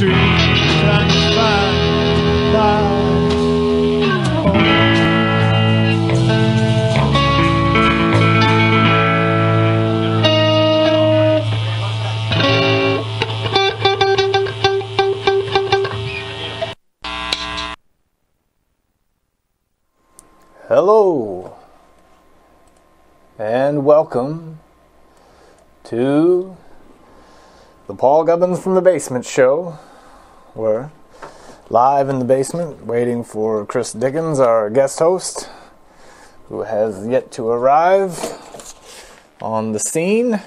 street, trying to find my home. Hello, and welcome to the Paul Gubbins from the Basement show. We're live in the basement waiting for Chris Dickens, our guest host, who has yet to arrive on the scene.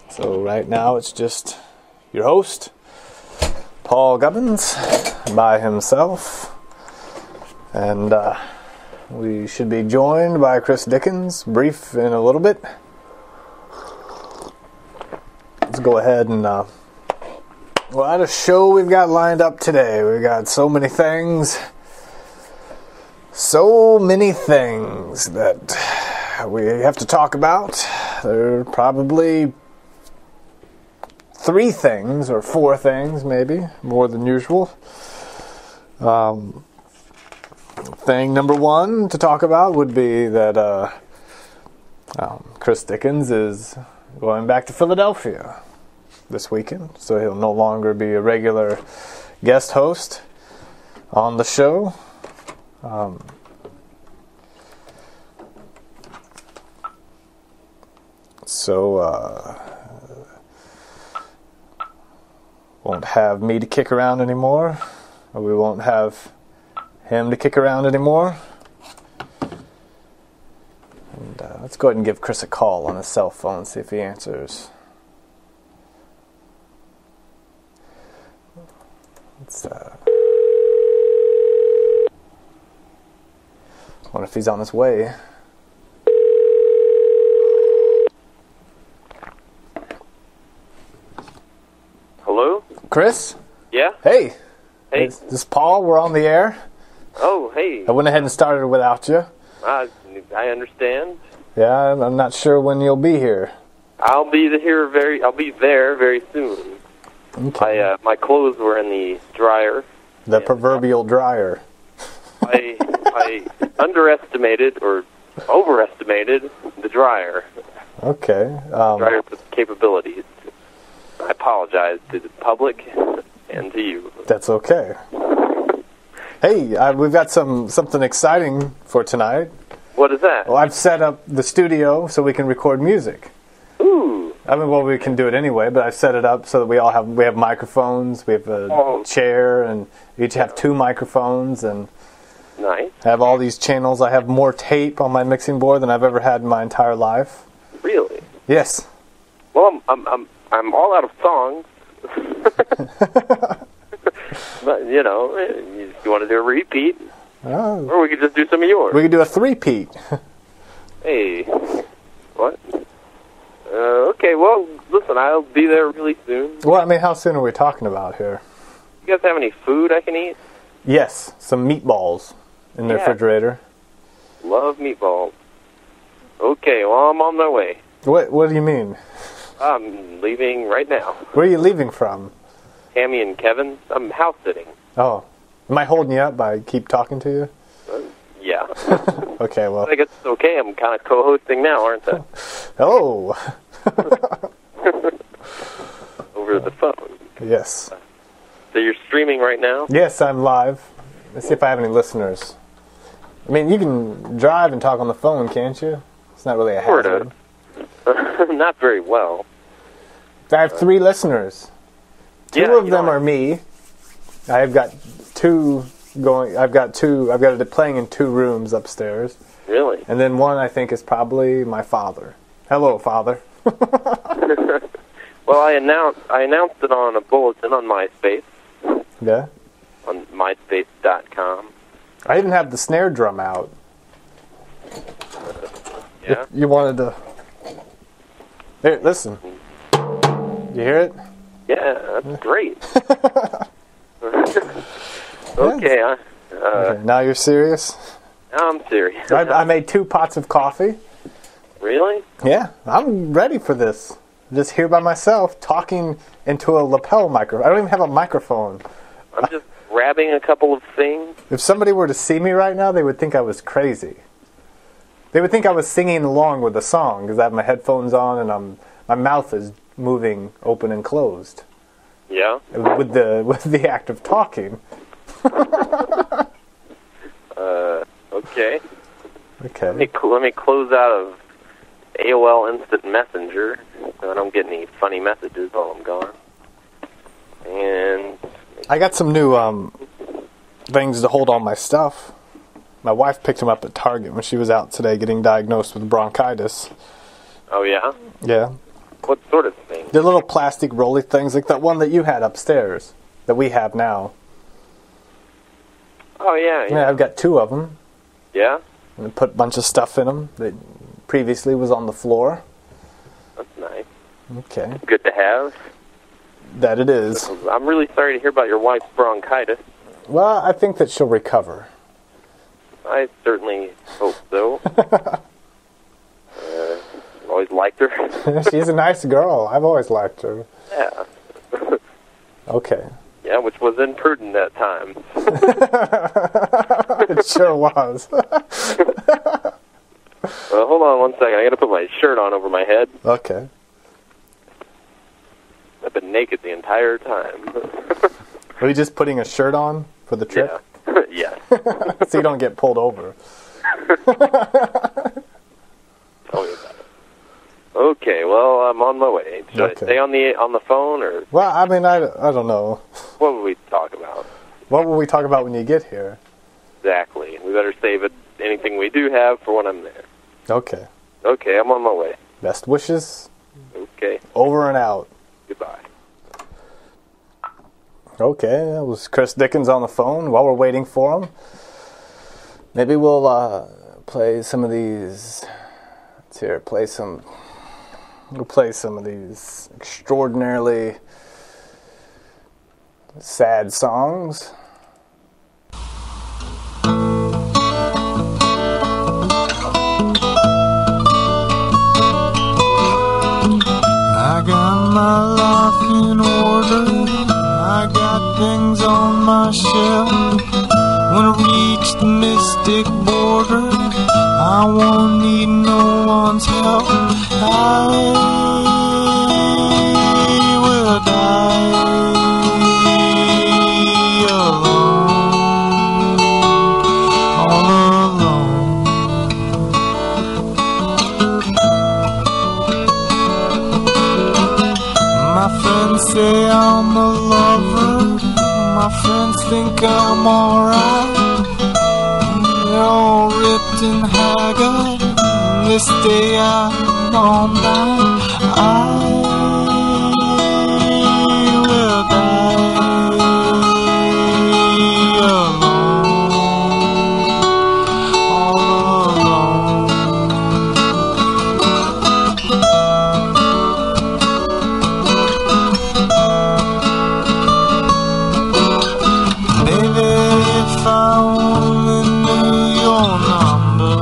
So right now it's just your host, Paul Gubbins, by himself. And we should be joined by Chris Dickens, brief in a little bit. Let's go ahead and, what a show we've got lined up today. We've got so many things that we have to talk about. There are probably 3 things, or 4 things maybe, more than usual. Thing number 1 to talk about would be that Chris Dickens is going back to Philadelphia this weekend, so he'll no longer be a regular guest host on the show. Won't have me to kick around anymore, or we won't have him to kick around anymore. And let's go ahead and give Chris a call on his cell phone, see if he answers. Wonder if he's on his way. Hello? Chris? Yeah? Hey. Hey. This is Paul. We're on the air. Oh, hey. I went ahead and started without you. I understand. Yeah, I'm not sure when you'll be here. I'll be there very soon. Okay. My clothes were in the dryer. The proverbial dryer. I underestimated or overestimated the dryer. Okay. Dryer's capabilities. I apologize to the public and to you. That's okay. Hey, we've got something exciting for tonight. What is that? Well, I've set up the studio so we can record music. Ooh. I mean, well, we can do it anyway, but I've set it up so that we have microphones, we have a chair, and we each have 2 microphones, and nice. I have all these channels. I have more tape on my mixing board than I've ever had in my entire life. Really? Yes. Well, I'm all out of songs. But, you want to do a repeat? Or we could just do some of yours. We could do a 3-peat. Hey. What? Okay, well, listen, I'll be there really soon. Well, I mean, how soon are we talking about here? You guys have any food I can eat? Yes, some meatballs in the refrigerator. Love meatballs. Okay, well, I'm on my way. What do you mean? I'm leaving right now. Where are you leaving from? Tammy and Kevin. I'm house sitting. Oh. Am I holding you up by keep talking to you? Yeah. Okay, well. I guess it's okay. I'm kind of co-hosting now, aren't I? Oh. Over the phone. Yes. So you're streaming right now? Yes, I'm live. Let's see if I have any listeners. I mean, you can drive and talk on the phone, can't you? It's not really a hazard. Not very well. I have 3 listeners. 2 of them are me. I've got 2 going. I've got it playing in 2 rooms upstairs. Really? And then 1 I think is probably my father. Hello, Father. Well, I announced it on a bulletin on MySpace. Yeah. On myspace.com. I didn't have the snare drum out. Yeah. You wanted to. Here, listen. You hear it? Yeah, that's great. Okay. Okay, now you're serious? Now I'm serious. I made 2 pots of coffee. Really? Yeah, I'm ready for this. just here by myself talking into a lapel microphone. I don't even have a microphone. I'm just grabbing a couple of things. If somebody were to see me right now, they would think I was crazy. They would think I was singing along with the song because I have my headphones on and my mouth is moving open and closed. Yeah. With the act of talking. Okay. Okay. Let me close out of AOL Instant Messenger so I don't get any funny messages while I'm gone. And I got some new things to hold all my stuff. My wife picked them up at Target when she was out today getting diagnosed with bronchitis. oh yeah, Yeah. what sort of thing? They're little plastic rolly things like that one that you had upstairs that we have now. Oh yeah. Yeah, I've got 2 of them. Yeah. And I put a bunch of stuff in them that previously was on the floor. That's nice. Okay. Good to have. That it is. I'm really sorry to hear about your wife's bronchitis. Well, I think that she'll recover. I certainly hope so. Always liked her. She's a nice girl. I've always liked her. Yeah. Okay. Yeah, which was imprudent at times. It sure was. Hold on one second. I gotta put my shirt on over my head. Okay. I've been naked the entire time. Are you just putting a shirt on for the trip? Yeah. Yes. So you don't get pulled over. Tell me about it. Okay, well, I'm on my way. Should I stay on the phone, or Well, I mean, I don't know. what would we talk about? What will we talk about when you get here? Exactly. We better save anything we do have for when I'm there. Okay. Okay, I'm on my way. Best wishes. Okay. Over and out. Goodbye. Okay, that was Chris Dickens on the phone while we're waiting for him. Maybe we'll play some of these. Let's hear. We'll play some of these extraordinarily sad songs. I got my life in order. I got things on my shelf. When I reach the mystic border, I won't need no one's help. I will die alone, all alone. My friends say I'm a lover. My friends think I'm alright. They're all ripped and haggard. This day I'm gone down. I will die alone, all alone. Baby, if I only knew your number.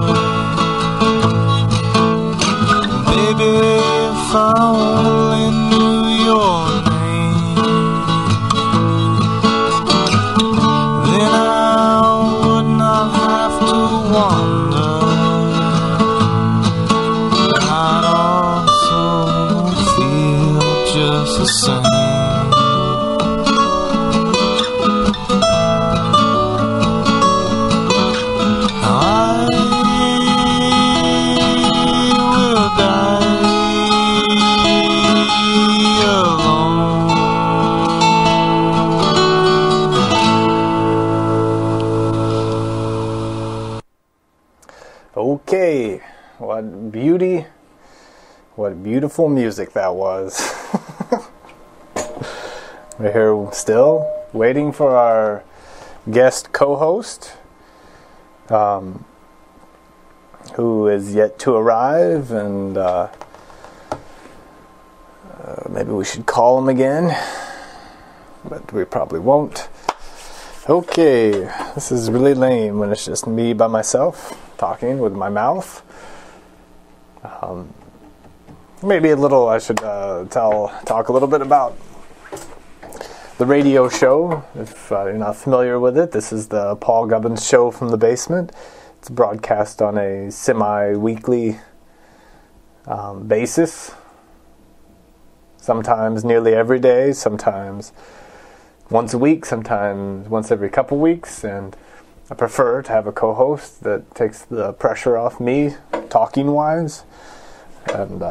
Baby, if I only knew your name, then I would not have to wonder. I'd also feel just the same. I will die alone. Okay, what beauty, what beautiful music that was. We're here still, waiting for our guest co-host, who is yet to arrive, and maybe we should call him again, but we probably won't. Okay, this is really lame when it's just me by myself talking with my mouth. maybe a little, I should talk a little bit about the radio show. If you're not familiar with it, this is the Paul Gubbins Show from the Basement. It's broadcast on a semi-weekly basis. Sometimes nearly every day, sometimes once a week, sometimes once every couple weeks, and I prefer to have a co-host that takes the pressure off me, talking-wise, and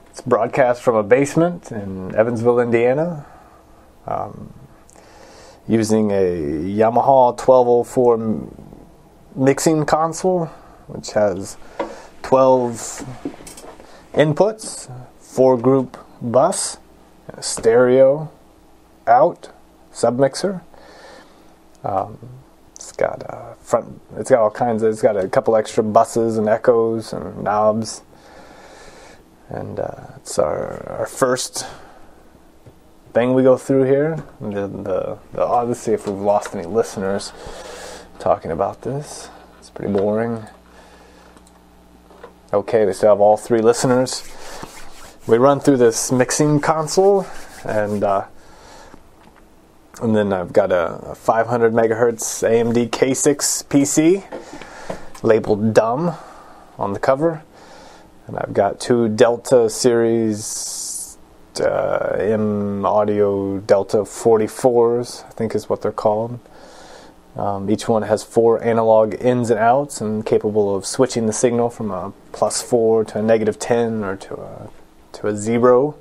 it's broadcast from a basement in Evansville, Indiana, using a Yamaha 1204 mixing console, which has 12 inputs, 4-group bus, a stereo out, submixer. It's got a front. It's got all kinds of. It's got a couple extra buses and echoes and knobs, and it's our first thing we go through here. Let's see if we've lost any listeners talking about this. It's pretty boring. Okay, we still have all 3 listeners. We run through this mixing console, and then I've got a 500 megahertz AMD K6 PC labeled dumb on the cover, and I've got 2 Delta series M Audio Delta 44s, I think is what they're called. Each one has 4 analog ins and outs and capable of switching the signal from a +4 to a -10 or to a 0.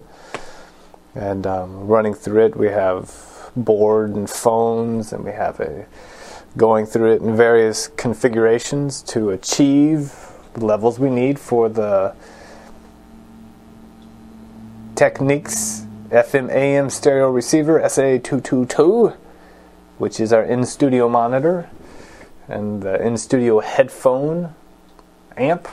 And running through it, we have board and phones, and we have going through it in various configurations to achieve the levels we need for the Technics FM AM stereo receiver SA222, which is our in-studio monitor, and the in-studio headphone amp.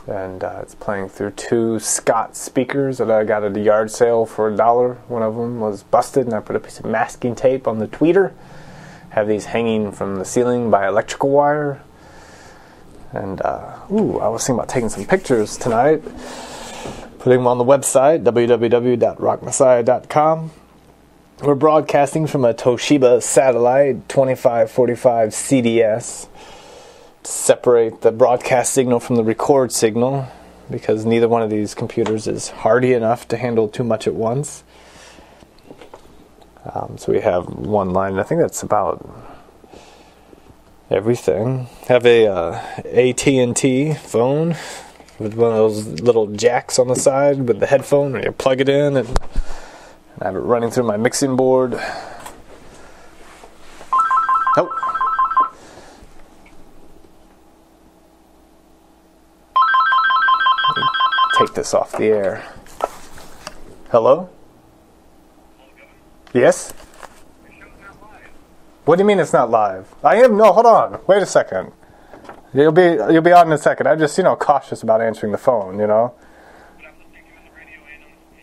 And it's playing through 2 Scott speakers that I got at a yard sale for $1. One of them was busted, and I put a piece of masking tape on the tweeter. Have these hanging from the ceiling by electrical wire. And I was thinking about taking some pictures tonight, putting them on the website, www.rockmessiah.com. We're broadcasting from a Toshiba satellite 2545 CDS. Separate the broadcast signal from the record signal, because neither one of these computers is hardy enough to handle too much at once. So we have one line. I think that's about everything. Have a AT&T phone with one of those little jacks on the side with the headphone where you plug it in, and I have it running through my mixing board. Oh. Take this off the air. Hello? Yes? What do you mean it's not live? I am. No, hold on. Wait a second. You'll be on in a second. I'm just cautious about answering the phone.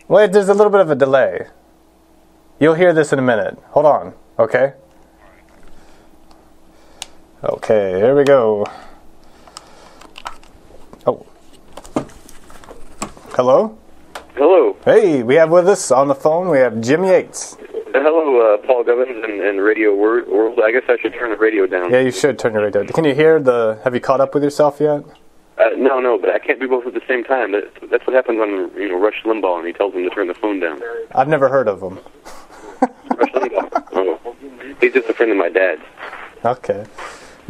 Well, there's a little bit of a delay. You'll hear this in a minute. Hold on. Okay. Okay. Here we go. Oh. Hello? Hello. Hey, we have with us on the phone, we have Jim Yates. Hello, Paul Gubbins and Radio World. I guess I should turn the radio down. Yeah, you should turn your radio down. Can you hear have you caught up with yourself yet? No, but I can't do both at the same time. That's what happens on Rush Limbaugh, and he tells him to turn the phone down. I've never heard of him. Rush Limbaugh? Oh. He's just a friend of my dad's. Okay.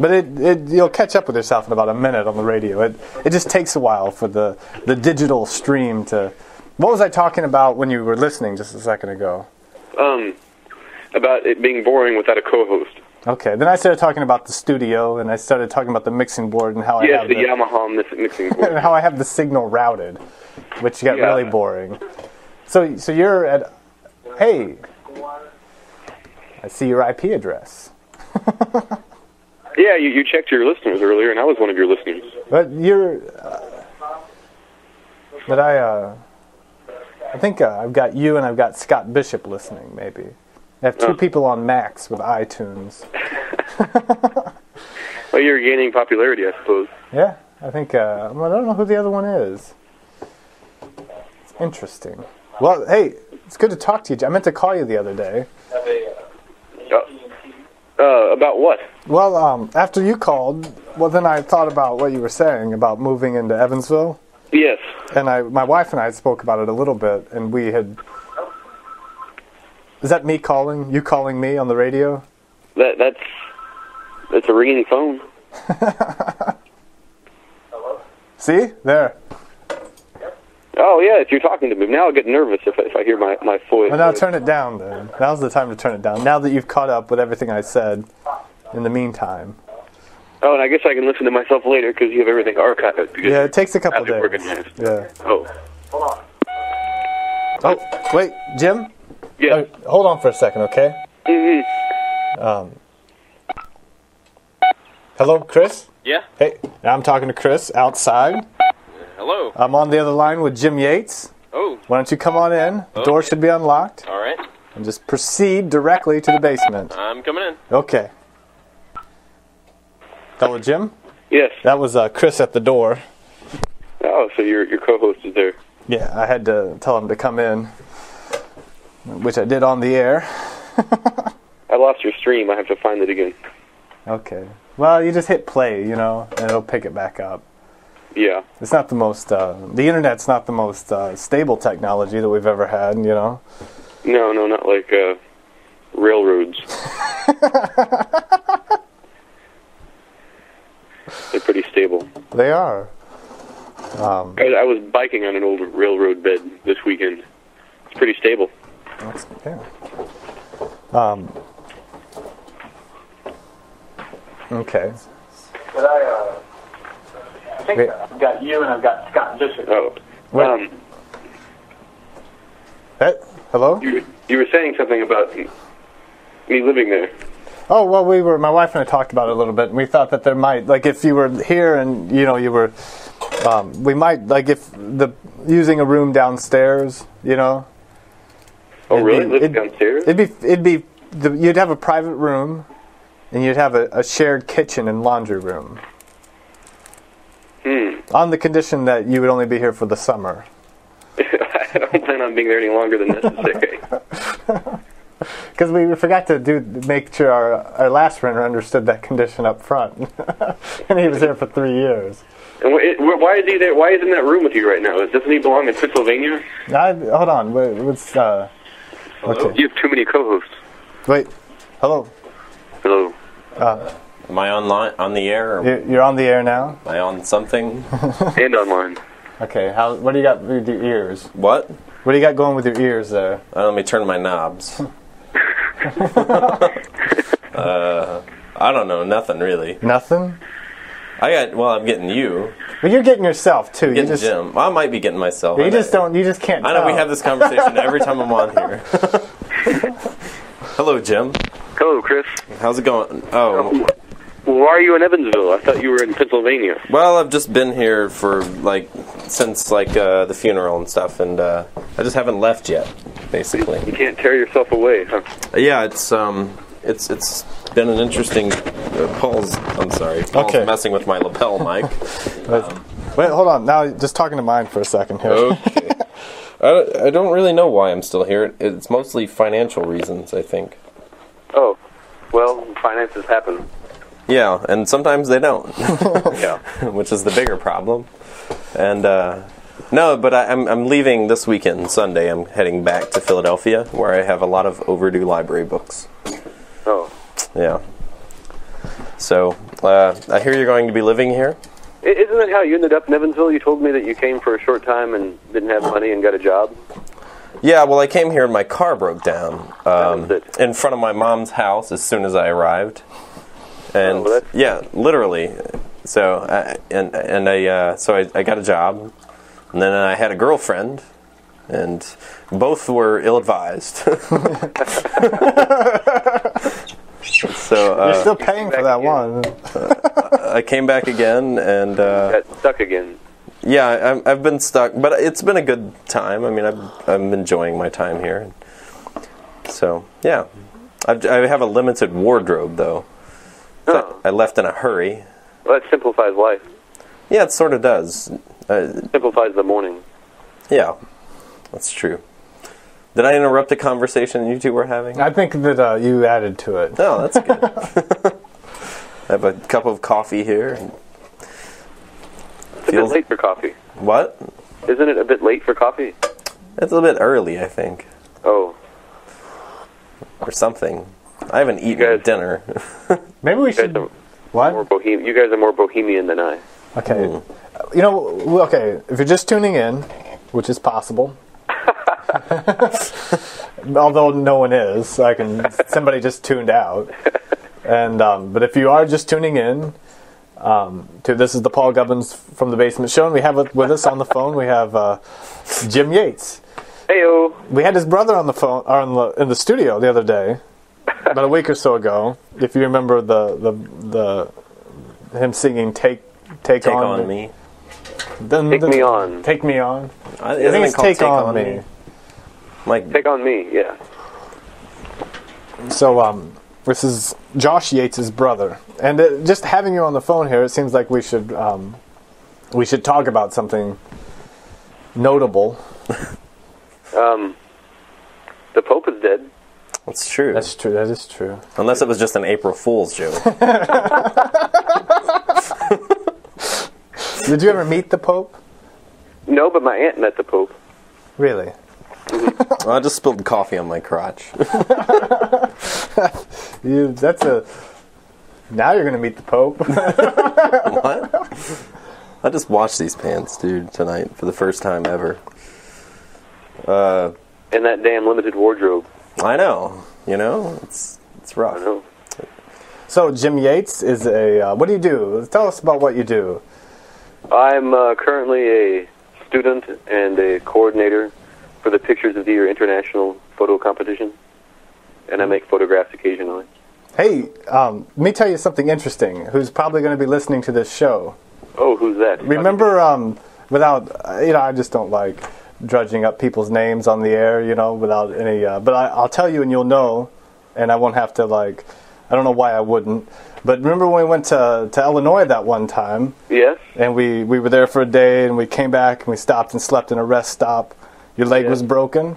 But you'll catch up with yourself in about a minute on the radio. It just takes a while for the digital stream to... What was I talking about when you were listening just a second ago? About it being boring without a co-host. Okay, then I started talking about the studio, and I started talking about the mixing board and how the Yamaha mixing board. And how I have the signal routed, which got really boring. So you're at... Hey, I see your IP address. Yeah, you checked your listeners earlier, and I was one of your listeners. But you're... I think I've got you and I've got Scott Bishop listening, maybe. I have 2 people on Macs with iTunes. Well, you're gaining popularity, I suppose. Yeah, I think, well, I don't know who the other one is. It's interesting. Well, hey, it's good to talk to you. I meant to call you the other day. About what? Well, after you called, well, then I thought about what you were saying about moving into Evansville. Yes. And my wife and I spoke about it a little bit, and we had... Is that me calling? You calling me on the radio? That's a ringing phone. See? There. Oh, yeah, if you're talking to me. Now I'll get nervous if I hear my voice. Well, now turn it down, then. Now's the time to turn it down. Now that you've caught up with everything I said in the meantime. Oh, and I guess I can listen to myself later because you have everything archived. Yeah, it takes a couple days. Organized. Yeah. Oh. Hold on. Oh, wait, Jim? Yeah. Hold on for a second, okay? Mm-hmm. Hello, Chris? Yeah? Hey, I'm talking to Chris outside. Hello. I'm on the other line with Jim Yates. Oh. Why don't you come on in? The door should be unlocked. All right. And just proceed directly to the basement. I'm coming in. Okay. Hello, Jim? Yes. That was Chris at the door. Oh, so your co-host is there. Yeah, I had to tell him to come in, which I did on the air. I lost your stream. I have to find it again. Okay. Well, you just hit play, and it'll pick it back up. Yeah. It's not the most, the internet's not the most stable technology that we've ever had, No, not like railroads. They're pretty stable. They are. I was biking on an old railroad bed this weekend. It's pretty stable. Yeah. Okay. But I think I've got you and I've got Scott Bishop. Oh. Wait. Hello? You were saying something about me living there. Oh, well, my wife and I talked about it a little bit, and we thought that there might, like, if you were here and, you were, we might, like, using a room downstairs, Oh, really? Living downstairs? You'd have a private room, and you'd have a shared kitchen and laundry room. On the condition that you would only be here for the summer. I don't plan on being there any longer than necessary. Because we forgot to make sure our last renter understood that condition up front. And he was there for 3 years. And why is he there? Why isn't that room with you right now? Doesn't he belong in Pennsylvania? Hold on. Okay. You have too many co-hosts. Wait. Hello. Hello. Am I on the air? Or You're on the air now? am I on something? And online. Okay. What do you got with your ears? What? What do you got going with your ears there? Let me turn my knobs. I don't know. Nothing really. Nothing? I'm getting you. Well, you're getting yourself too. Getting Jim. I might be getting myself. You just can't I know tell. we have this conversation every time I'm on here. Hello, Jim. Hello, Chris. How's it going? Oh. Why are you in Evansville? I thought you were in Pennsylvania. Well, I've just been here for since the funeral and stuff, and I just haven't left yet. Basically, you can't tear yourself away, huh? Yeah, it's been an interesting. Paul's messing with my lapel mic. Wait, hold on. Now, just talking to mine for a second here. Okay. I don't really know why I'm still here. It's mostly financial reasons, I think. Oh, well, finances happen. Yeah, and sometimes they don't. Yeah, which is the bigger problem. And no, but I'm leaving this weekend, Sunday. I'm heading back to Philadelphia, where I have a lot of overdue library books. Oh. Yeah. So, I hear you're going to be living here? Isn't that how you ended up in Evansville? You told me that you came for a short time and didn't have money and got a job. Yeah, well, I came here and my car broke down in front of my mom's house as soon as I arrived. And yeah, literally. So I got a job, and then I had a girlfriend, and both were ill-advised. So you're still paying for that one. I came back again and got stuck again. Yeah, I've been stuck, but it's been a good time. I mean, I'm enjoying my time here. So yeah, I have a limited wardrobe though. I left in a hurry. Well, that simplifies life. Yeah, it sort of does. Simplifies the morning. Yeah, that's true. Did I interrupt a conversation you two were having? I think that you added to it. Oh, that's good. I have a cup of coffee here. It's a bit late for coffee. What? Isn't it a bit late for coffee? It's a bit early, I think. Oh. Or something. I haven't eaten dinner. Maybe we should... What? You guys are more bohemian than I. Okay. You know, okay, if you're just tuning in, which is possible, although no one is, somebody just tuned out. And but if you are just tuning in, this is the Paul Gubbins from the Basement Show, and we have with us on the phone. We have Jim Yates. Heyo. We had his brother on the phone, or in the studio the other day, about a week or so ago. If you remember him singing "Take on Me." Take me on. Take me on. I think it's Take on me. Like Take on me. Yeah. So this is Josh Yates' brother, and just having you on the phone here, it seems like we should talk about something notable. The Pope is dead. That's true. That's true. That is true. Unless it was just an April Fool's joke. Did you ever meet the Pope? No, but my aunt met the Pope. Really? Well, I just spilled coffee on my crotch. Now you're going to meet the Pope. What? I just washed these pants, dude, tonight for the first time ever. In that damn limited wardrobe. I know. You know, it's rough. I know. So Jim Yates is what do you do? Tell us about what you do. I'm currently a student and a coordinator for the Pictures of the Year International Photo Competition, and I make photographs occasionally. Hey, let me tell you something interesting. Who's probably going to be listening to this show? Oh, who's that? Remember, I just don't like drudging up people's names on the air, without any. But I'll tell you, and you'll know, and I won't have to I don't know why I wouldn't. But remember when we went to Illinois that one time? Yes. And we were there for a day, and we came back, and we stopped and slept in a rest stop. Your leg was broken?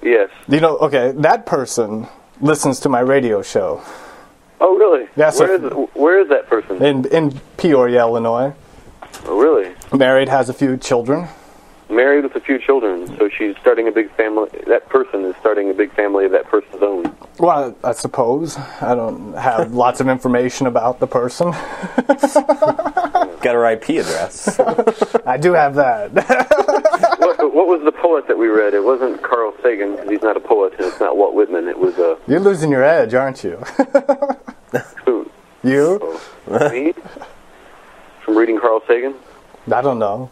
Yes. Okay, that person listens to my radio show. Oh, really? Yeah. Where is that person? In Peoria, Illinois. Oh, really? Married, has a few children. Married with a few children, so she's starting a big family. That person is starting a big family of that person's own. Well, I suppose. I don't have lots of information about the person. Got her IP address. I do have that. What was the poet that we read? It wasn't Carl Sagan, because he's not a poet, and it's not Walt Whitman. It was You're losing your edge, aren't you? Who? You? Oh, me? From reading Carl Sagan? I don't know.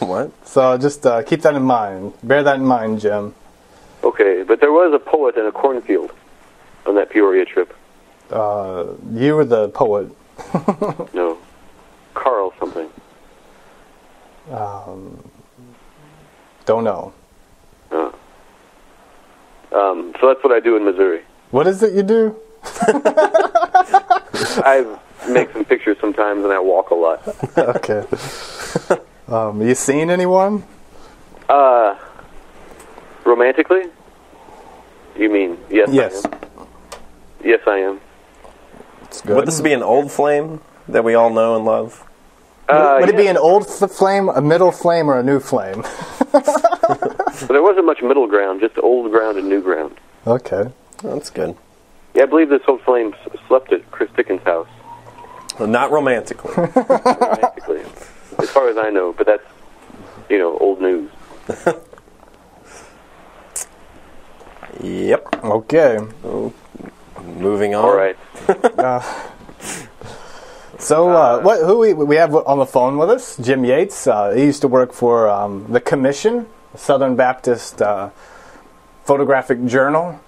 What? So just keep that in mind. Bear that in mind, Jim. Okay, but there was a poet in a cornfield on that Peoria trip. You were the poet. No. Carl something. Don't know. So that's what I do in Missouri. What is it you do? I make some pictures sometimes, and I walk a lot. Okay. You seen anyone? Romantically? You mean, yes, Yes. I am. Yes, I am. It's good. Would this be an old flame that we all know and love? Would it be an old flame, a middle flame, or a new flame? But there wasn't much middle ground, just old ground and new ground. Okay. That's good. Yeah, I believe this old flame slept at Chris Dickens' house. Well, not romantically. Romantically. As far as I know, but that's, old news. Yep. Okay. Moving on. All right. So, who we have on the phone with us? Jim Yates. He used to work for the Commission, Southern Baptist Photographic Journal.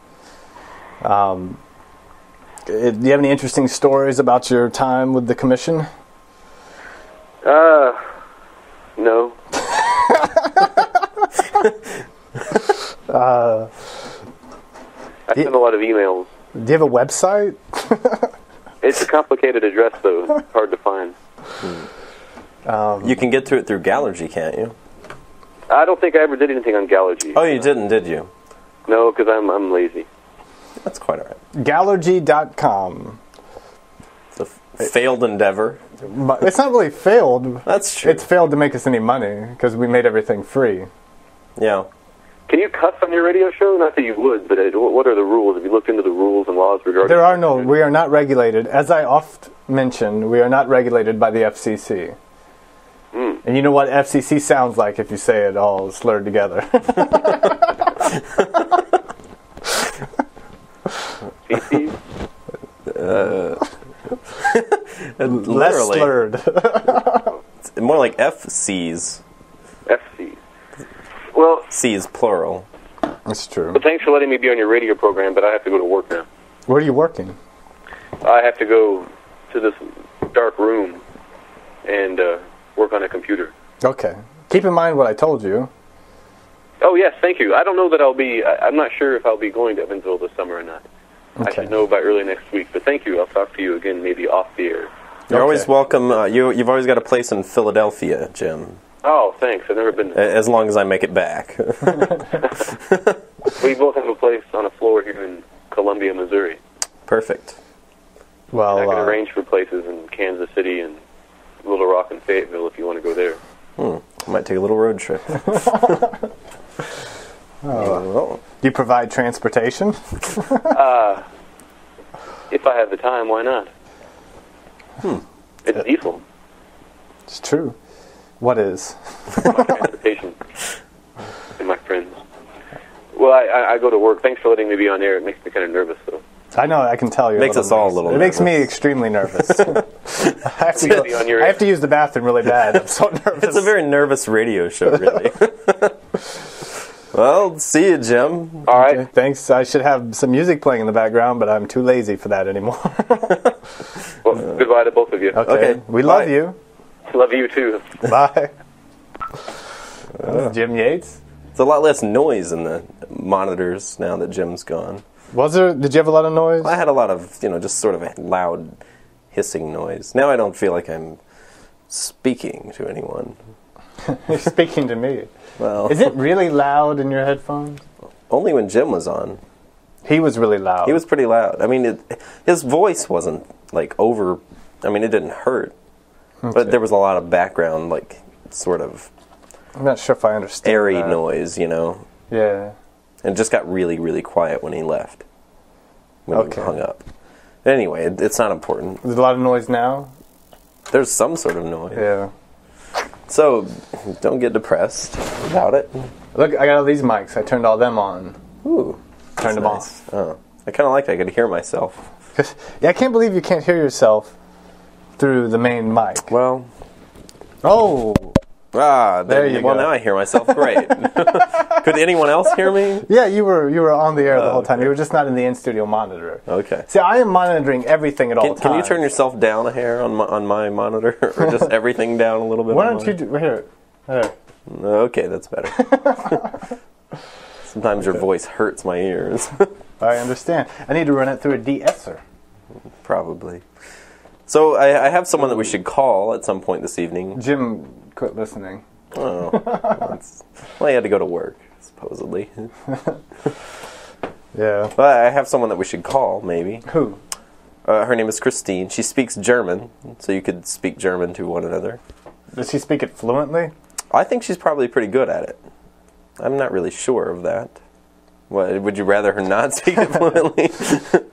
Do you have any interesting stories about your time with the Commission? No. I send a lot of emails. Do you have a website? It's a complicated address, though. It's hard to find. You can get to it through Gallergy, can't you? I don't think I ever did anything on Gallergy. Oh, you didn't, did you? No, because I'm lazy. That's quite all right. Gallergy.com. It's a failed endeavor. But it's not really failed. That's true. It's failed to make us any money because we made everything free. Yeah. Can you cuss on your radio show? Not that you would, but what are the rules? Have you looked into the rules and laws regarding... There are no... We are not regulated. As I oft mention, we are not regulated by the FCC. Mm. And you know what FCC sounds like if you say it all slurred together. CC? Less slurred. It's more like FCs. FC. Well... C's plural. That's true. But thanks for letting me be on your radio program, but I have to go to work now. Where are you working? I have to go to this dark room and work on a computer. Okay. Keep in mind what I told you. Oh, yes, thank you. I don't know that I'll be... I'm not sure if I'll be going to Evansville this summer or not. Okay. I should know by early next week, but thank you. I'll talk to you again maybe off the air. You're always welcome. You've always got a place in Philadelphia, Jim. Oh, thanks. I've never been there. As long as I make it back. We both have a place on a floor here in Columbia, Missouri. Perfect. Well, I can arrange for places in Kansas City and Little Rock and Fayetteville if you want to go there. I might take a little road trip. do you provide transportation? If I have the time, why not? It's diesel. It's true. What is? My transportation and my friends. Well, I go to work. Thanks for letting me be on air. It makes me kind of nervous, though. I know, I can tell you. Makes us all a little nervous. It makes me nervous. extremely nervous. I have to use the bathroom really bad. I'm so nervous. It's a very nervous radio show, really. Well, see you, Jim. All right. Okay, thanks. I should have some music playing in the background, but I'm too lazy for that anymore. Well, goodbye to both of you. Okay. We Bye. love you. Love you, too. Bye. Jim Yates. There's a lot less noise in the monitors now that Jim's gone. Was there? Did you have a lot of noise? I had a lot of, just sort of a loud hissing noise. Now I don't feel like I'm speaking to anyone. You're speaking to me. Well, Is it really loud in your headphones? only when Jim was on. He was really loud. He was pretty loud. I mean, his voice wasn't like over. I mean, it didn't hurt, but there was a lot of background, like sort of I'm not sure if I understand airy that. noise, Yeah. and it just got really, really quiet when he left. When Okay. he hung up. Anyway, it's not important. There's a lot of noise now. There's some sort of noise. Yeah. So, don't get depressed about it. Look, I got all these mics. I turned all them on. Ooh. Turned them Nice. Oh. I kind of like that. I could hear myself. off. Yeah, I can't believe you can't hear yourself through the main mic. Well. Oh. There you well, go. now I hear myself great. Could anyone else hear me? Yeah, you were on the air the whole time. okay. You were just not in the in-studio monitor. Okay. See, I am monitoring everything at all times. Can you turn yourself down a hair on my monitor? Or just everything down a little bit? Why on don't you mine? do... Here. Okay, that's better. Sometimes your voice hurts my ears. I understand. I need to run it through a de-esser. Probably. So I have someone that we should call at some point this evening. Jim, quit listening. Oh, well, he had to go to work, supposedly. Yeah. But I have someone that we should call, maybe. Who? Her name is Christine. She speaks German, so you could speak German to one another. Does she speak it fluently? I think she's probably pretty good at it. I'm not really sure of that. What, would you rather her not speak it fluently?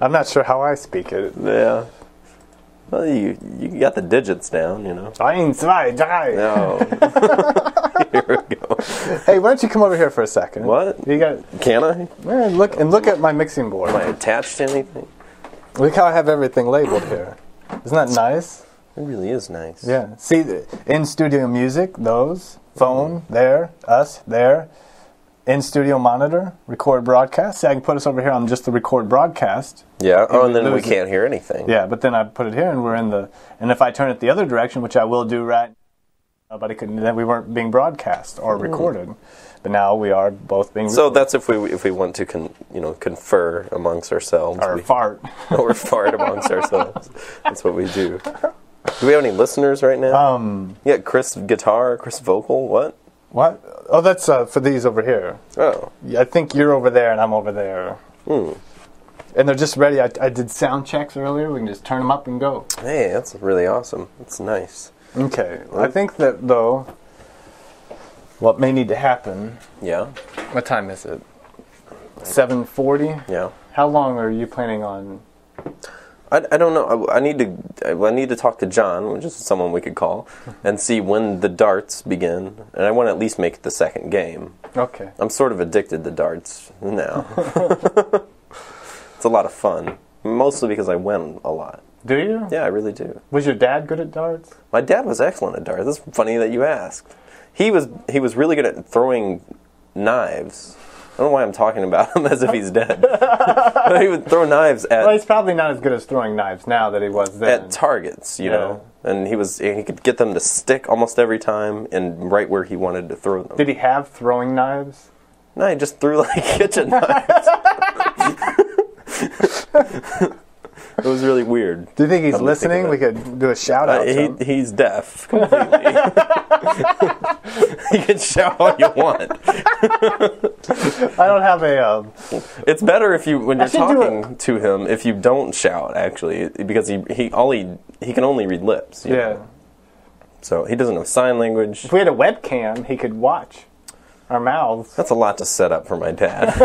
I'm not sure how I speak it. Yeah. Well, you got the digits down, Ein, zwei, drei. No. Here we go. Hey, why don't you come over here for a second? What? You got... Can I? Yeah, look at my mixing board. Am I attached to anything? Look how I have everything labeled here. Isn't that nice? It really is nice. Yeah. See, in-studio music, those. Phone, there. Us, there. In-studio monitor, record broadcast. See, I can put us over here on just the record broadcast. Yeah. Oh, and then we lose it. can't hear anything. Yeah, but then I put it here and we're in the... And if I turn it the other direction, which I will do right... But then we weren't being broadcast or recorded. But now we are both being recorded. So that's if we want to confer amongst ourselves. Or fart. Or fart amongst ourselves. That's what we do. Do we have any listeners right now? Yeah, Chris guitar, Chris vocal, what? What? Oh, that's for these over here. Oh. I think you're over there and I'm over there. And they're just ready. I did sound checks earlier. We can just turn them up and go. Hey, that's really awesome. That's nice. Okay. I think that, though, what may need to happen... Yeah? What time is it? 7:40? Yeah. How long are you planning on... I don't know. I need to talk to John, which is someone we could call, and see when the darts begin. And I want to at least make it the second game. Okay. I'm sort of addicted to darts now. It's a lot of fun. Mostly because I win a lot. Do you? Yeah, I really do. Was your dad good at darts? My dad was excellent at darts. It's funny that you asked. He was really good at throwing knives. I don't know why I'm talking about him as if he's dead. But he would throw knives at... Well, he's probably not as good as throwing knives now that he was then. At targets, you know. And he could get them to stick almost every time and right where he wanted to throw them. Did he have throwing knives? No, he just threw like kitchen knives. It was really weird. Do you think he's listening? We could do a shout out. He's deaf completely. You can shout all you want. I don't have a. It's better when you're talking to him if you don't shout actually, because he can only read lips. You know? So he doesn't know sign language. If we had a webcam, he could watch our mouths. That's a lot to set up for my dad.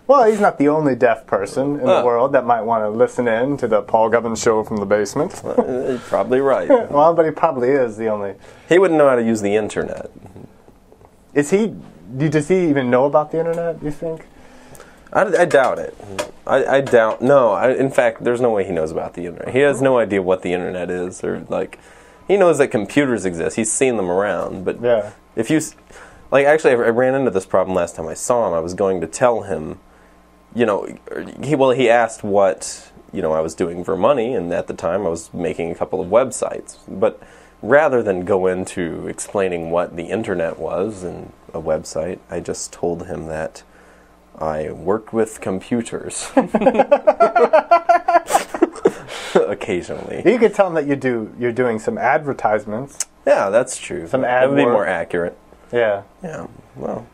Well, he's not the only deaf person in the world that might want to listen in to the Paul Gubbins Show from the basement. You're probably right. Well, but he probably is the only. He wouldn't know how to use the internet. Does he even know about the internet, do you think? I doubt it. I doubt. No, in fact, there's no way he knows about the internet. He has no idea what the internet is, or he knows that computers exist. He's seen them around, but if you. Actually, I ran into this problem last time I saw him. I was going to tell him, he asked what, I was doing for money, and at the time I was making a couple of websites. But rather than go into explaining what the internet was and a website, I just told him that I work with computers. Occasionally. You could tell him that you're doing some advertisements. Yeah, that's true. Some ad would be more accurate. Yeah. Yeah, well,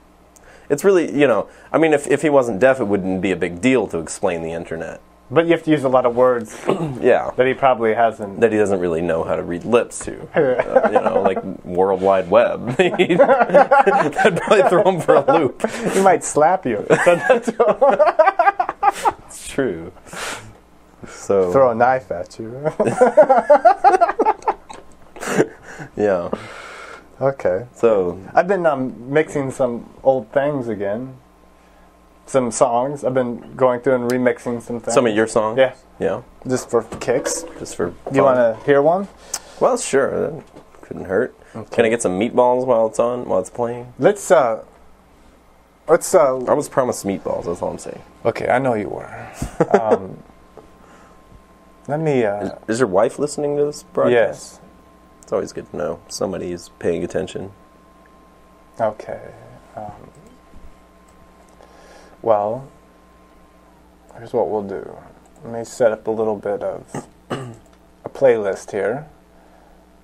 it's really, if he wasn't deaf, it wouldn't be a big deal to explain the internet. But you have to use a lot of words that he probably hasn't. That he doesn't really know how to read lips to. Like World Wide Web. That'd probably throw him for a loop. He might slap you. It's true. So throw a knife at you. Yeah. Okay. So I've been mixing some old things again. Some songs. I've been going through and remixing some things. Some of your songs? Yeah. Yeah. Just for kicks. Just for fun. Do you want to hear one? Well, sure. That couldn't hurt. Okay. Can I get some meatballs while it's playing? Let's I was promised meatballs, that's all I'm saying. Okay, I know you were. Let me Is your wife listening to this broadcast? Yes. It's always good to know somebody's paying attention. Okay. Well, here's what we'll do. Let me set up a little bit of a playlist here.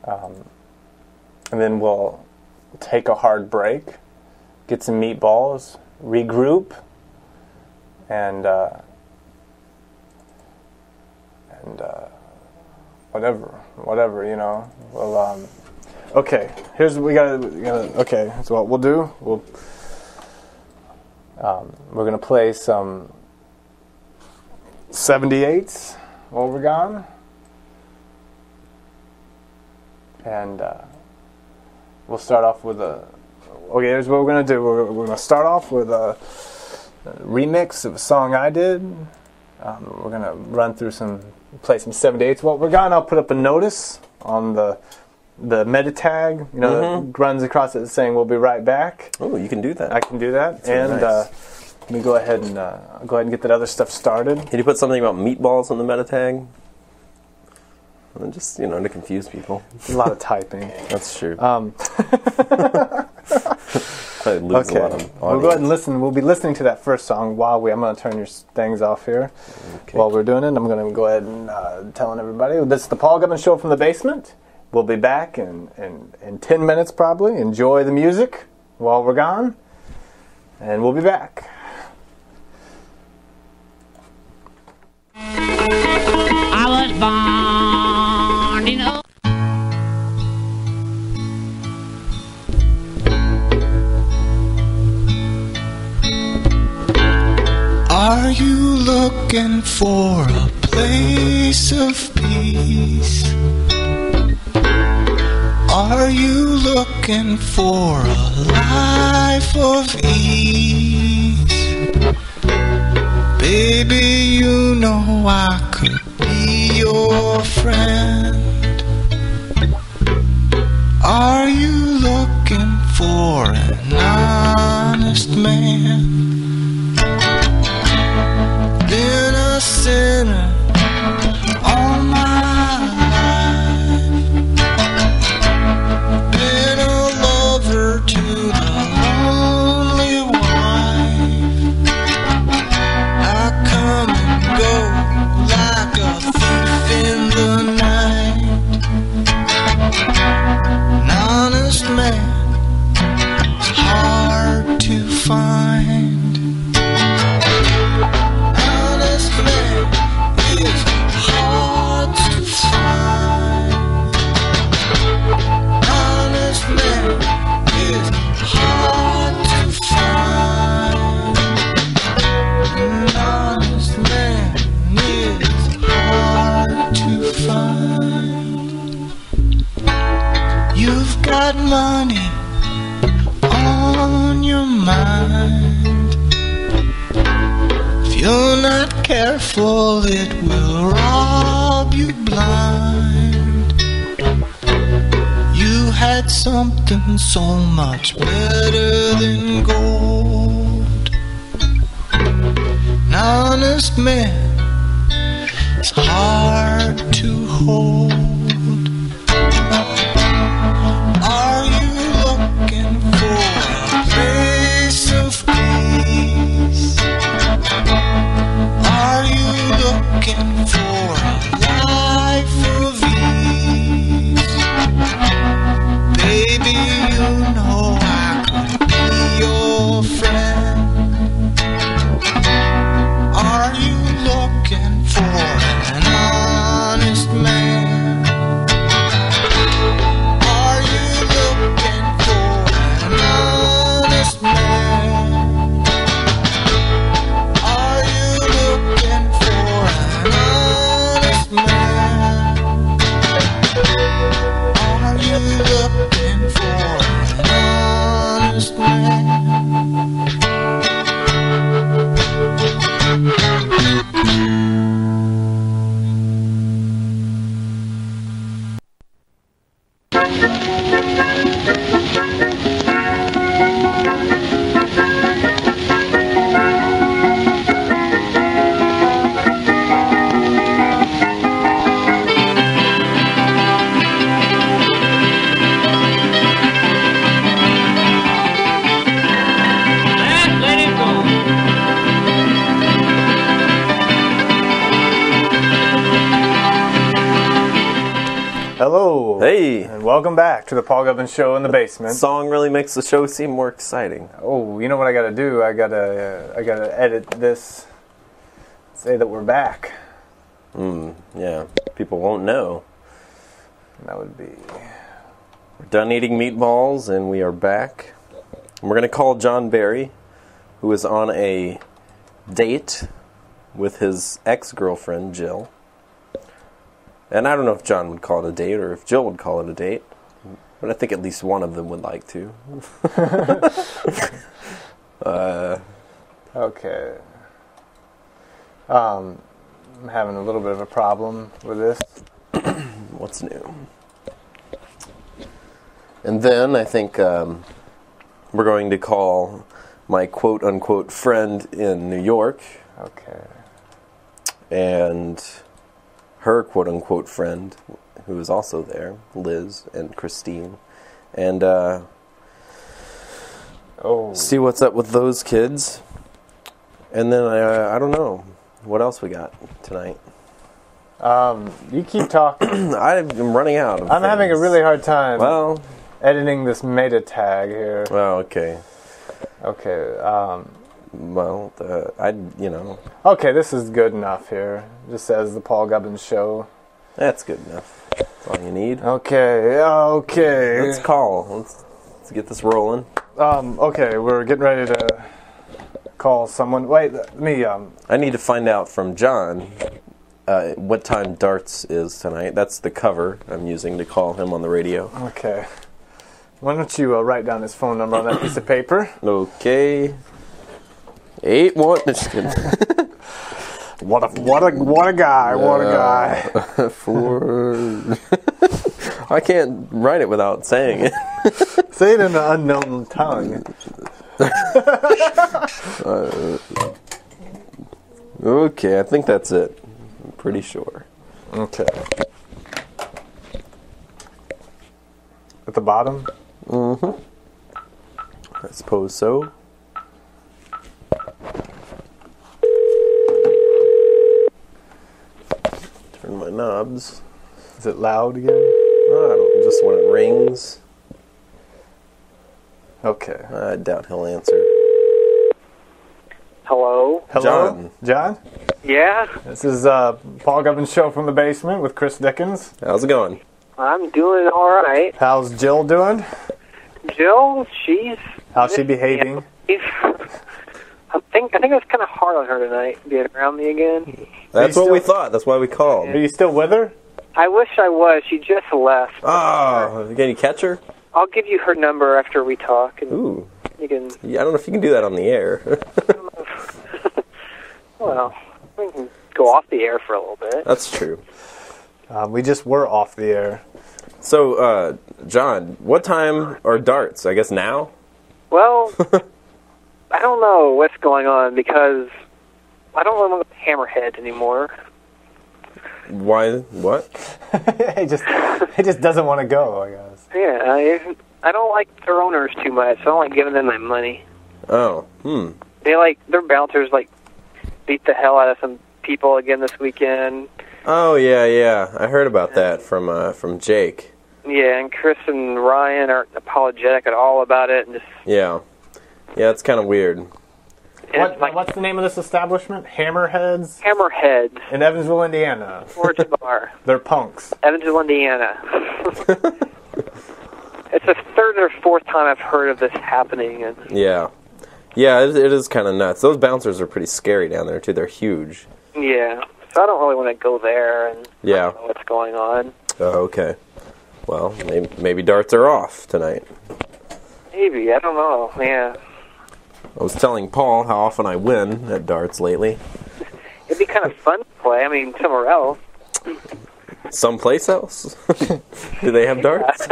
And then we'll take a hard break, get some meatballs, regroup, and whatever, Well, okay. Here's what we gotta. Okay, that's what we'll do. We're gonna play some 78s while we're gone, and we'll start off with a. Okay, here's what we're gonna do. We're gonna start off with a remix of a song I did. We're gonna play some 78s. While we're gone, I'll put up a notice on the meta tag, that runs across it saying we'll be right back. Oh, you can do that. I can do that. That's really nice. Let me go ahead and get that other stuff started. Can you put something about meatballs on the meta tag? Just, to confuse people. A lot of typing. That's true. Okay. Lose a lot of We'll go ahead and listen. We'll be listening to that first song while I'm going to turn your things off here. Okay. While we're doing it, I'm going to go ahead and telling everybody, this is the Paul Gubbins Show from the basement. We'll be back in 10 minutes probably. Enjoy the music while we're gone. And we'll be back. I was born in a... Are you looking for a place of peace? Are you looking for a life of ease? Baby, you know I could be your friend. Are you looking for an honest man? Been a sinner all my life, been a lover to the lonely wife. I come and go like a thief in the night. An honest man is hard to find. You've got money on your mind. If you're not careful, it will rob you blind. You had something so much better than gold. An honest man is hard to hold. Are you looking for a place of peace? Are you looking for a life of ease? Baby, you know I could be your friend. Are you looking for an honest man? Hello. Hey. And welcome back to the Paul Gubbins Show in the basement. Song really makes the show seem more exciting. Oh, you know what I gotta do? I gotta edit this. Say that we're back. Yeah. People won't know. That would be... We're done eating meatballs and we are back. And we're going to call John Barry, who is on a date with his ex-girlfriend, Jill. And I don't know if John would call it a date or if Jill would call it a date. But I think at least one of them would like to. Okay. I'm having a little bit of a problem with this. What's new? And then I think we're going to call my quote-unquote friend in New York. Okay. And her quote-unquote friend who is also there, Liz and Christine, and see what's up with those kids. And then I don't know what else we got tonight. You keep talking. I'm running out of things. having a really hard time. Well, editing this meta tag here. Oh, okay. Okay. Well, Okay, this is good enough here. Just says the Paul Gubbins Show. That's good enough. That's all you need. Okay. Let's call. Let's get this rolling. Okay, we're getting ready to call someone. Wait, me. I need to find out from John what time darts is tonight. That's the cover I'm using to call him on the radio. Okay. Why don't you write down his phone number on that piece of paper? Okay. 81. Just kidding. What a guy! What a guy! 4. I can't write it without saying it. Say it in an unknown tongue. Okay, I think that's it. I'm pretty sure. Okay. At the bottom? Mm-hmm. I suppose so. Turn my knobs. Is it loud again? Oh, I don't, just when it rings. Okay. I doubt he'll answer. Hello? Hello? John? Yeah? This is Paul Gubbins Show from the basement with Chris Dickens. How's it going? I'm doing all right. How's Jill doing? Jill, How's she behaving? I think it was kind of hard on her tonight, being around me again. That's what we thought. That's why we called. Are you still with her? I wish I was. She just left. Oh, can you catch her? I'll give you her number after we talk. And Ooh. You can... Yeah, I don't know if you can do that on the air. Well, we can go off the air for a little bit. That's true. We just were off the air. So, John, what time are darts? I guess now? Well, I don't know what's going on because I don't really want to hammerhead anymore. Why? What? He just doesn't want to go, I guess. Yeah, I don't like their owners too much. I don't like giving them my money. Oh, Their bouncers beat the hell out of some people again this weekend. Oh yeah. I heard about that from Jake. Yeah, and Chris and Ryan aren't apologetic at all about it, and just Yeah, it's kind of weird. What's the name of this establishment? Hammerheads? Hammerheads. In Evansville, Indiana. Forge Bar. They're punks. Evansville, Indiana. It's the third or fourth time I've heard of this happening. And Yeah, it is kind of nuts. Those bouncers are pretty scary down there too. They're huge. Yeah, so I don't really want to go there and I don't know what's going on. Oh, okay. Well, maybe darts are off tonight. Maybe, I don't know. Yeah. I was telling Paul how often I win at darts lately. It'd be kind of fun to play. I mean, somewhere else. Someplace else? Do they have darts?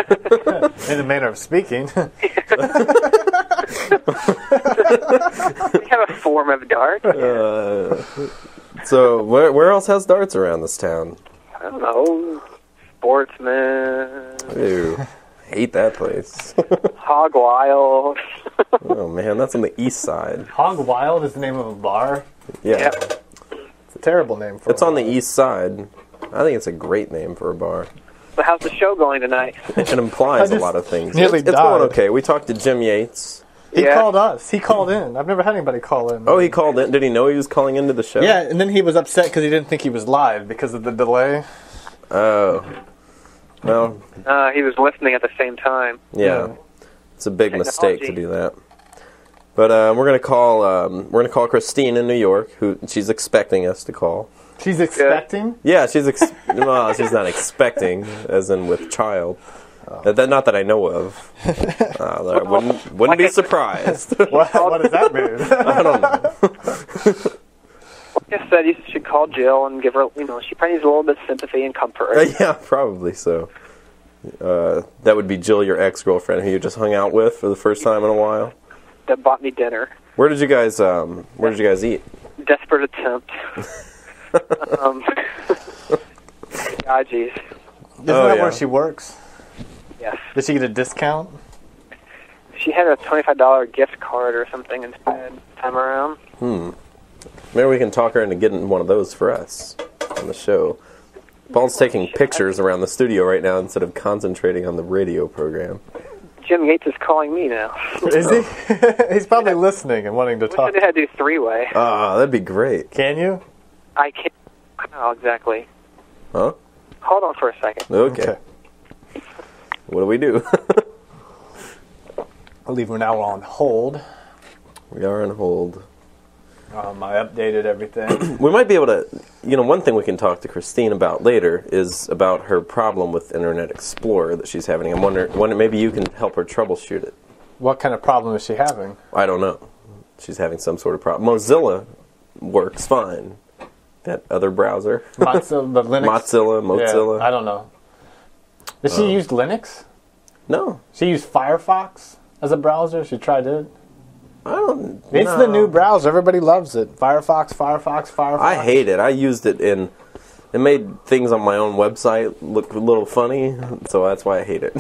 In a manner of speaking. We have a form of dart. So, where else has darts around this town? I don't know. Sportsman. Ew. Hate that place. Hog Wild. Oh, man, that's on the east side. Hog Wild is the name of a bar? Yeah. Yep. It's a terrible name for It's on the east side. I think it's a great name for a bar. But how's the show going tonight? It implies a lot of things. nearly It's died. going okay. We talked to Jim Yates. He called us. He called in. I've never had anybody call in. Oh, he called in. Did he know he was calling into the show? Yeah, and then he was upset because he didn't think he was live because of the delay. Oh. Well, He was listening at the same time. yeah. It's a big mistake to do that. But we're gonna call Christine in New York, who she's expecting us to call. She's expecting? Yeah, she's well, she's not expecting, as in with child. Not that I know of. I wouldn't be surprised. What does that mean? I don't know. Like I said, you should call Jill and give her, she probably needs a little bit of sympathy and comfort. Yeah, probably so. That would be Jill, your ex-girlfriend, who you just hung out with for the first time in a while. That bought me dinner. Where did you guys eat? Desperate attempt. God, jeez. Isn't that where she works? Yes. Did she get a discount? She had a $25 gift card or something instead time around. Maybe we can talk her into getting one of those for us on the show. Paul's taking pictures around the studio right now instead of concentrating on the radio program. Jim Yates is calling me now. Is he? He's probably listening and wanting to talk. We had to do three-way. Ah, that'd be great. Can you? I can't. Oh, exactly. Huh? Hold on for a second. Okay. What do we do? I believe we're now on hold. We are on hold. I updated everything. We might be able to, one thing we can talk to Christine about later is about her problem with Internet Explorer that she's having. I'm wondering, maybe you can help her troubleshoot it. What kind of problem is she having? I don't know. She's having some sort of problem. Mozilla works fine. That other browser. Mozilla, the Linux? Mozilla. Yeah, I don't know. Did she use Linux? No. She used Firefox as a browser? She tried it? It's no. the new browser. Everybody loves it. Firefox. I hate it. I used it it made things on my own website look a little funny, so that's why I hate it.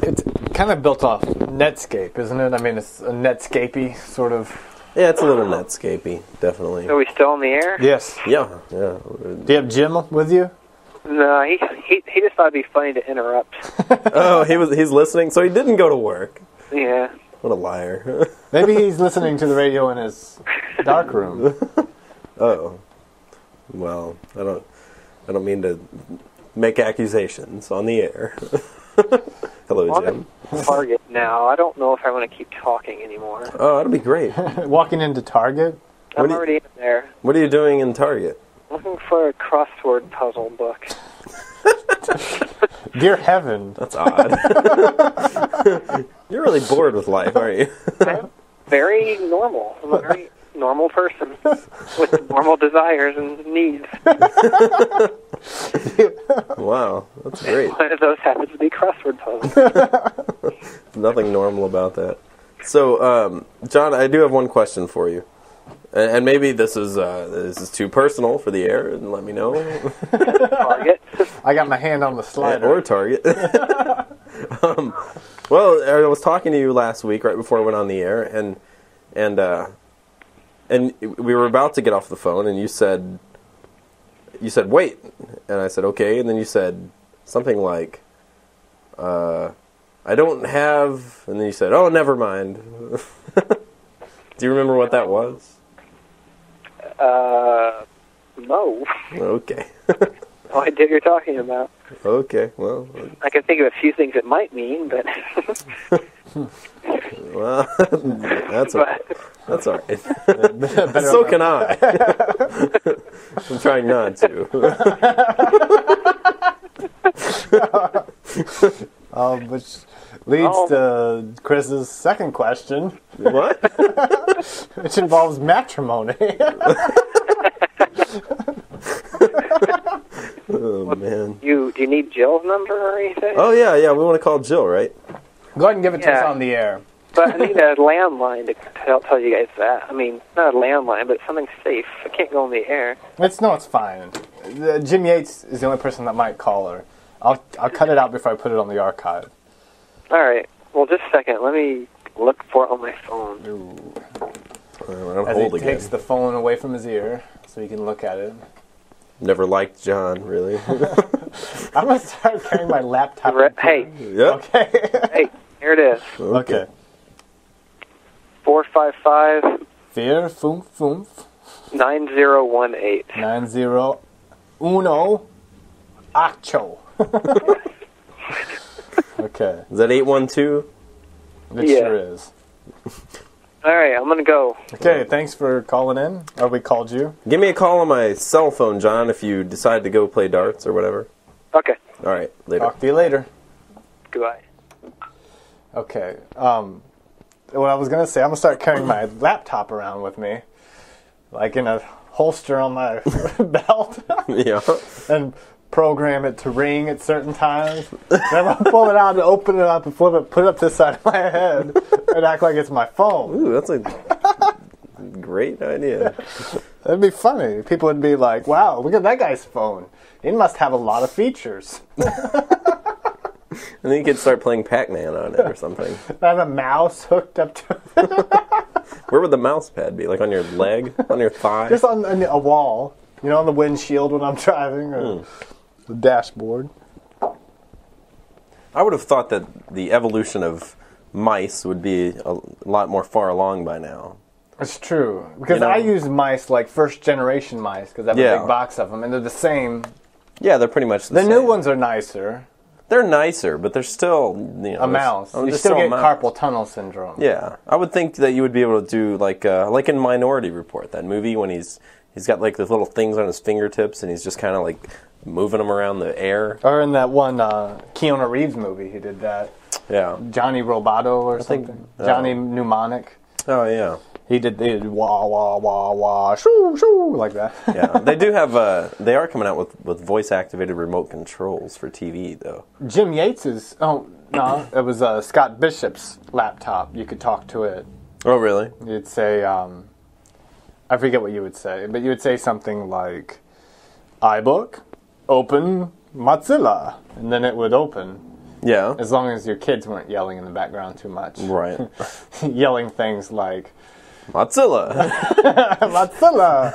It's kind of built off Netscape, isn't it? I mean, it's a Netscapey sort of... Yeah, it's a little Netscapey, definitely. Are we still in the air? Yes. Yeah. Do you have Jim with you? No, he just thought it'd be funny to interrupt. Oh, he's listening, so he didn't go to work. Yeah. What a liar. Maybe he's listening to the radio in his dark room. Oh. Well, I don't mean to make accusations on the air. Hello, Jim. I'm at Target now. I don't know if I want to keep talking anymore. Oh, that'll be great. Walking into Target? I'm already in there. What are you doing in Target? Looking for a crossword puzzle book. Dear heaven. That's odd. You're really bored with life, aren't you? I'm very normal. I'm a very normal person with normal desires and needs. Wow, that's great. One of those happens to be crossword puzzles. Nothing normal about that. So, John, I do have one question for you. And maybe this is too personal for the air, and let me know. Target. I got my hand on the slider. Or Target. Well, I was talking to you last week, right before I went on the air, and we were about to get off the phone, and you said wait, and I said okay, and then you said something like, I don't have, and then you said, oh, never mind. Do you remember what that was? No. Okay. No idea what you're talking about. Okay, well. I can think of a few things it might mean, but... Well, that's all right. So can I. I'm trying not to. Which leads to Chris's second question. What? Which involves matrimony. Oh, man. Do you need Jill's number or anything? Oh, yeah, we want to call Jill, right? Go ahead and give it to us on the air. But I need a landline to tell you guys that. I mean, not a landline, but something safe. I can't go on the air. It's fine. Jim Yates is the only person that might call her. I'll cut it out before I put it on the archive. All right. Well, just a second. Let me look for it on my phone. As he takes the phone away from his ear so he can look at it. Never liked John, really. I'm going to start carrying my laptop. Hey. Yep. Okay. Hey, here it is. Okay. 455 Vier, fünf, fünf. 9018. 901 Acho. Okay. Is that 812? It sure is. All right, I'm going to go. Okay, thanks for calling in. Or we called you. Give me a call on my cell phone, John, if you decide to go play darts or whatever. Okay. All right, later. Talk to you later. Goodbye. Okay. What I was going to say, I'm going to start carrying my laptop around with me. Like in a holster on my belt. Yeah. And program it to ring at certain times. Then I'm going to pull it out and open it up and flip it, put it up to the side of my head and act like it's my phone. Ooh, that's a great idea. That'd be funny. People would be like, wow, look at that guy's phone. It must have a lot of features. And then you could start playing Pac-Man on it or something. I have a mouse hooked up to Where would the mouse pad be? Like on your leg? On your thigh? just on a wall. You know, on the windshield when I'm driving, or the dashboard. I would have thought that the evolution of mice would be a lot more far along by now. It's true. Because I use mice like first generation mice, because I have a big box of them, and they're the same. Yeah, they're pretty much the same. The new ones are nicer. They're nicer, but they're still, a mouse. You still get carpal tunnel syndrome. Yeah, I would think that you would be able to do like in Minority Report, that movie when he's got like the little things on his fingertips and he's just kind of like moving them around the air. Or in that one Keanu Reeves movie, he did that. Yeah, Johnny Roboto or something. Johnny Mnemonic. Oh yeah. He did wah wah wah wah shoo shoo like that. Yeah, they do have. They are coming out with voice activated remote controls for TV though. Jim Yates's. Oh no, it was Scott Bishop's laptop. You could talk to it. Oh really? You'd say, I forget what you would say, but you would say something like, iBook, open Mozilla, and then it would open. Yeah. As long as your kids weren't yelling in the background too much. Right. Yelling things like, Mozilla. Mozilla.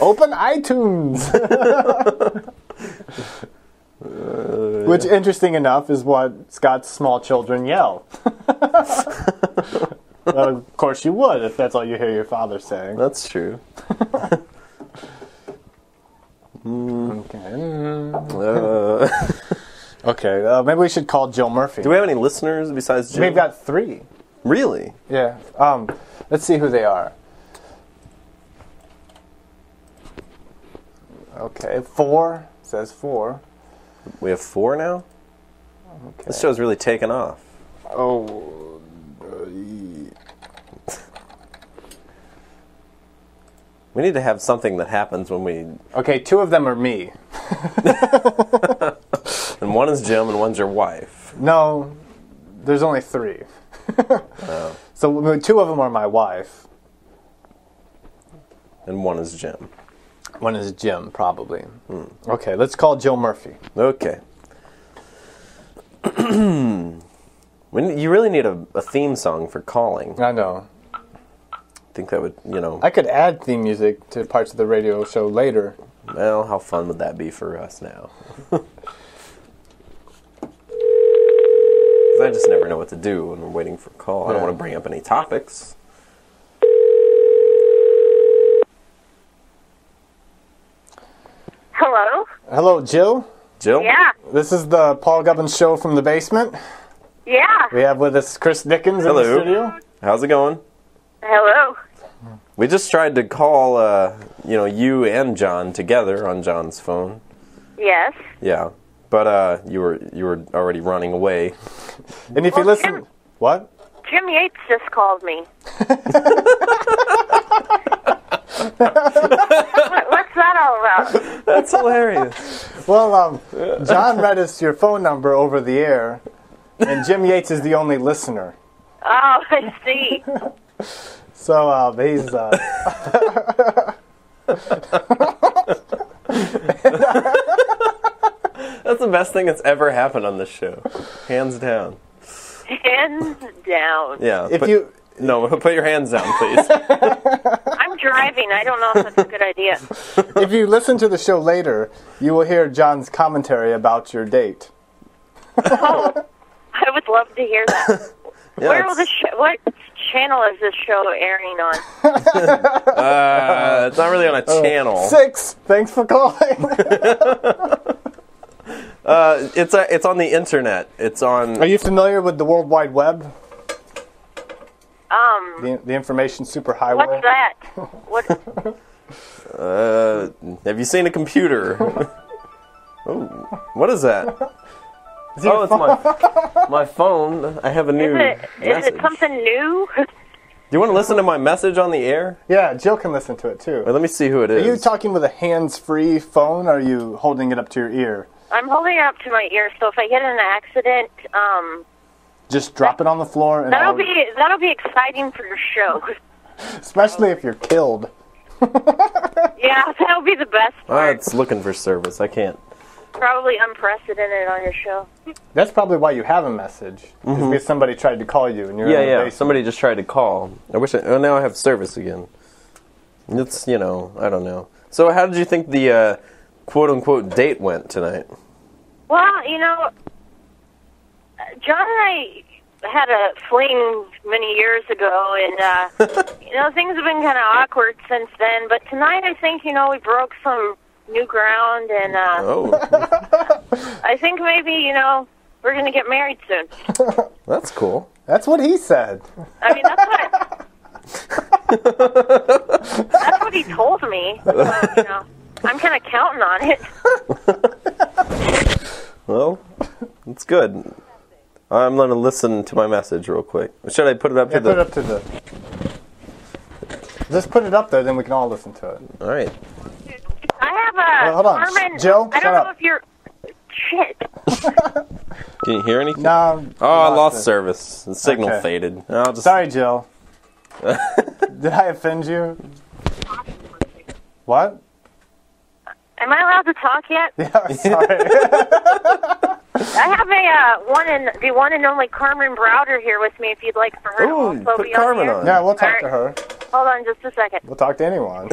Open iTunes. Which, interesting enough, is what Scott's small children yell. Of course you would, if that's all you hear your father saying. That's true. Okay, maybe we should call Jill Murphy. Do we have any listeners besides Jill? We've got 3. Really? Yeah. Let's see who they are. Okay, 4. Says 4. We have 4 now? Okay. This show's really taken off. Oh. We need to have something that happens when we... Okay, 2 of them are me. And one is Jim and one's your wife. No, there's only 3. Oh. So 2 of them are my wife. And one is Jim. One is Jim, probably. Okay, let's call Jill Murphy. Okay. You really need a theme song for calling. I know. I think that would, I could add theme music to parts of the radio show later. Well, how fun would that be for us now? I just never know what to do when we're waiting for a call. I don't want to bring up any topics. Hello? Hello, Jill? Jill? Yeah. This is the Paul Gubbins Show from the basement. Yeah. We have with us Chris Dickens in the studio. How's it going? Hello. We just tried to call, you and John together on John's phone. Yes. Yeah, but you were already running away. And if you listen, what? Jim Yates just called me. What's that all about? That's hilarious. Well, John read us your phone number over the air, and Jim Yates is the only listener. Oh, I see. So he's. That's the best thing that's ever happened on this show, hands down. Hands down. Yeah. If put your hands down, please. I'm driving. I don't know if that's a good idea. If you listen to the show later, you will hear John's commentary about your date. Oh, I would love to hear that. Yeah, Where will what channel is this show airing on? It's not really on a channel. 6. Thanks for calling. It's on the internet. It's on. Are you familiar with the World Wide Web? The information superhighway. What's that? What? Have you seen a computer? Oh, what is that? It's my phone. I have a new message. Is it something new? Do you want to listen to my message on the air? Yeah, Jill can listen to it too. Wait, let me see who it is. Are you talking with a hands-free phone, or are you holding it up to your ear? I'm holding it up to my ear, so if I get in an accident, just drop it on the floor. And that'll be exciting for your show. Especially if you're killed. Yeah, that would be the best part. It's looking for service. I can't. Probably unprecedented on your show. That's probably why you have a message. Is because somebody tried to call you and you're in the basement. Somebody just tried to call. Now I have service again. It's, I don't know. So how did you think the quote-unquote date went tonight? Well, John and I had a fling many years ago, and, things have been kind of awkward since then. But tonight I think, we broke some new ground, and I think maybe, we're going to get married soon. That's cool. That's what he said. I mean, that's what he told me. So, I'm kind of counting on it. Well, it's good. I'm going to listen to my message real quick. Should I put it up to the... put it up to the... Just put it up there, then we can all listen to it. All right. I have a... hold on. Carmen, Jill, I don't know if you're... Shit. Can you hear anything? No. I lost service. The signal faded. Sorry, Jill. Did I offend you? What? Am I allowed to talk yet? Yeah, sorry. I have the one and only Carmen Browder here with me. If you'd like for her to also put be Carmen on. on. Yeah, we'll talk to her. Hold on just a second. We'll talk to anyone.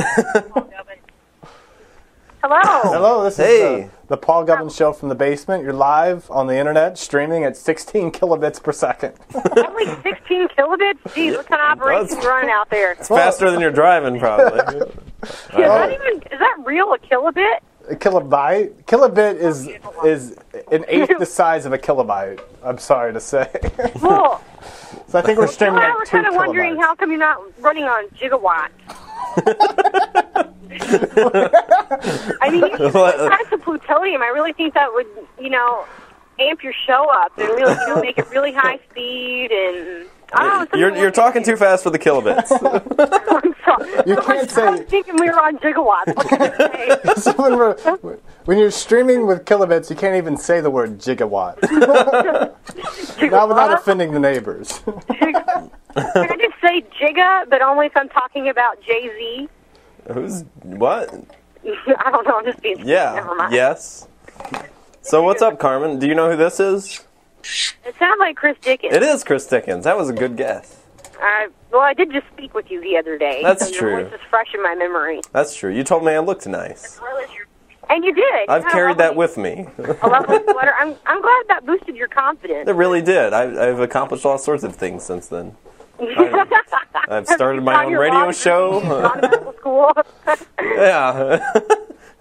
Hello. Hello, this is the Paul Gubbins Show from the basement. You're live on the internet, streaming at 16 kilobits per second. Only 16 kilobits? Jeez, what kind of operation's running out there? It's faster than you're driving, probably. Is that real, a kilobit? A kilobyte? Kilobit is an eighth the size of a kilobyte, I'm sorry to say. Cool. So I think we're streaming I at was 2 kind of wondering kilobytes. how come you're not running on gigawatt. I mean, you types of plutonium. I really think that would, amp your show up and really, make it really high speed and. You're talking too fast for the kilobits. I'm sorry. You can't say. I was thinking we were on gigawatts. What can I say? So when you're streaming with kilobits, you can't even say the word gigawatt. Not without offending the neighbors. Can I just say giga, but only if I'm talking about Jay-Z? Who's what? I don't know. I'm just being. Never mind. Yes. So what's up, Carmen? Do you know who this is? It sounds like Chris Dickens. It is Chris Dickens. That was a good guess. Well, I did just speak with you the other day. That's so true. Your voice is fresh in my memory. That's true. You told me I looked nice. And you did. I've carried that with me. A lovely sweater. I'm glad that boosted your confidence. It really did. I've accomplished all sorts of things since then. I've started my own radio show. Gone to medical school. Yeah.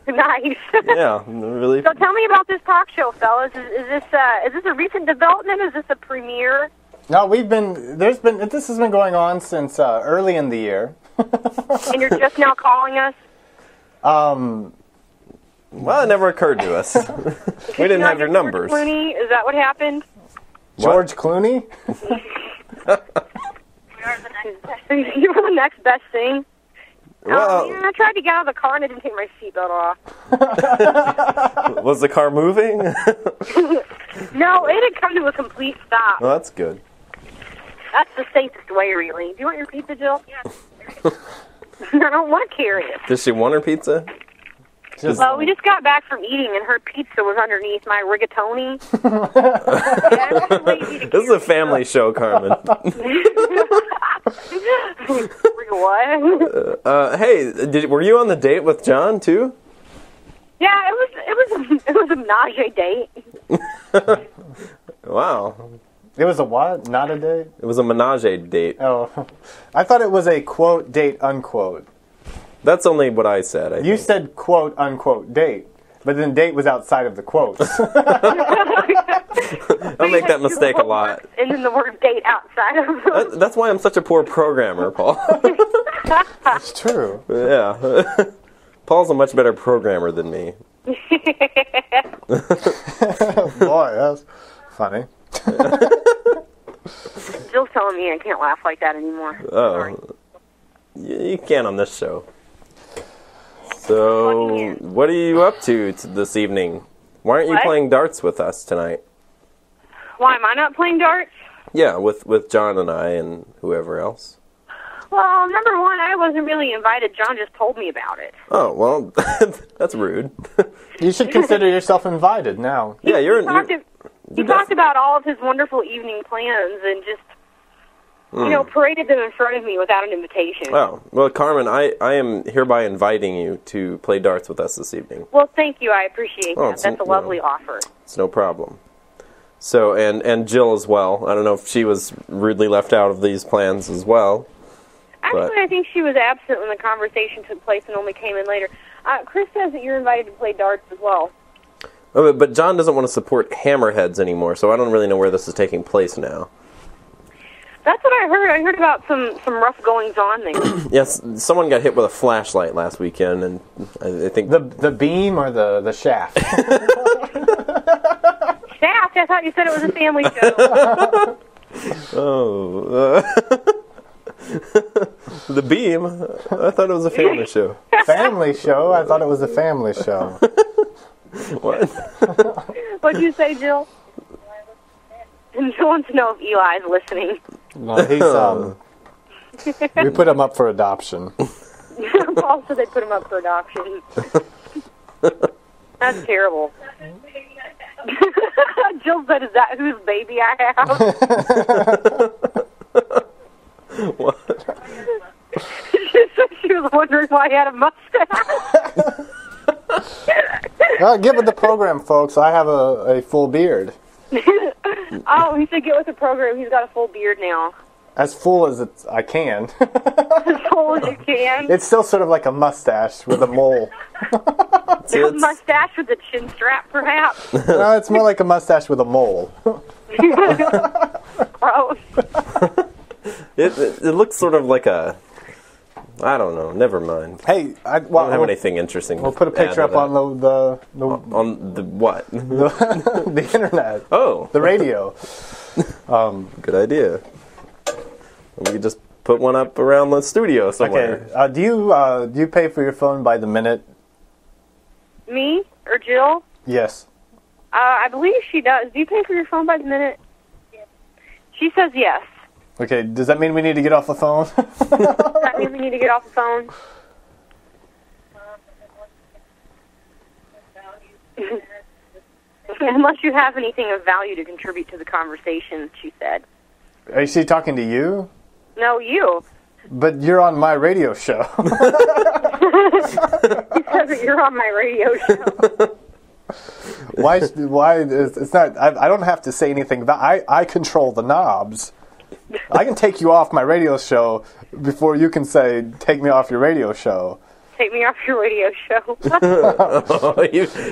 Nice. Yeah, really. So tell me about this talk show, fellas. Is this a recent development? Is this a premiere? No, this has been going on since early in the year. And you're just now calling us? Well, it never occurred to us. We didn't have your numbers. George Clooney? Is that what happened? George Clooney? You were the next best thing. Well, I tried to get out of the car and I didn't take my seatbelt off. Was the car moving? No, it had come to a complete stop. Well, that's good. That's the safest way, really. Do you want your pizza, Jill? Yes. I don't want to carry it. Does she want her pizza? Well, we just got back from eating, and her pizza was underneath my rigatoni. This is a family show, Carmen. What? Hey, were you on the date with John too? Yeah, it was a menage date. Wow. It was a what? Not a date? It was a menage date. Oh, I thought it was a quote date unquote. That's only what I said. You said quote unquote date, but then date was outside of the quotes. I make that mistake a lot. And then the word date outside of them. That's why I'm such a poor programmer, Paul. That's true. Yeah. Paul's a much better programmer than me. Boy, that's funny. Jill's telling me I can't laugh like that anymore. Oh. Sorry. You can on this show. So, what are you up to this evening? Why aren't you playing darts with us tonight? Why am I not playing darts? Yeah, with John and I and whoever else. Well, number one, I wasn't really invited. John just told me about it. Oh, well, that's rude. You should consider yourself invited now. Yeah, He talked about all of his wonderful evening plans and just, paraded them in front of me without an invitation. Oh, well, Carmen, I am hereby inviting you to play darts with us this evening. Well, thank you. I appreciate that. That's a lovely offer. It's no problem. So, and Jill as well. I don't know if she was rudely left out of these plans as well. Actually, I think she was absent when the conversation took place and only came in later. Chris says that you're invited to play darts as well. Oh, but John doesn't want to support hammerheads anymore, so I don't really know where this is taking place now. That's what I heard. I heard about some rough goings-on there. Yes, someone got hit with a flashlight last weekend, and I think... The beam or the shaft? Shaft? I thought you said it was a family show. The beam? I thought it was a family show. Family show? I thought it was a family show. What? What'd you say, Jill? Jill wants to know if Eli's listening. No, he's we put him up for adoption. Paul said they put him up for adoption. That's terrible. Jill said, "Is that whose baby I have?" What? She was wondering why he had a mustache. Get with the program, folks. I have a full beard. Oh, he said get with the program. He's got a full beard now. As full as I can. As full as you can. It's still sort of like a mustache with a mole. A mustache with a chin strap, perhaps. No, it's more like a mustache with a mole. Gross. It looks sort of like a... I don't know. Never mind. Hey, I don't have anything interesting. We'll put a picture up on the on the what? the internet. Oh, the radio. Good idea. We could just put one up around the studio somewhere. Okay. Do you pay for your phone by the minute? Me or Jill? Yes. I believe she does. Do you pay for your phone by the minute? Yes. She says yes. Okay, does that mean we need to get off the phone? Does that mean we need to get off the phone? Unless you have anything of value to contribute to the conversation, she said. Is she talking to you? No, you. But you're on my radio show. He says that you're on my radio show. Why? It's not. I don't have to say anything. I control the knobs. I can take you off my radio show before you can say, take me off your radio show. Take me off your radio show.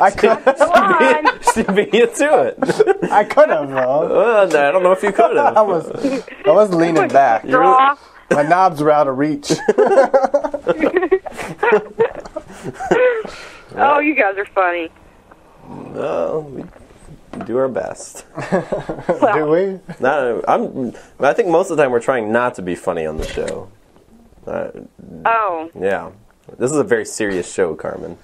I could. She beat you to it. I could have, though. I don't know if you could have. I was leaning back. My knobs were out of reach. Oh, you guys are funny. No, we do our best. Well, do we? No, I think most of the time we're trying not to be funny on the show. Yeah. This is a very serious show, Carmen.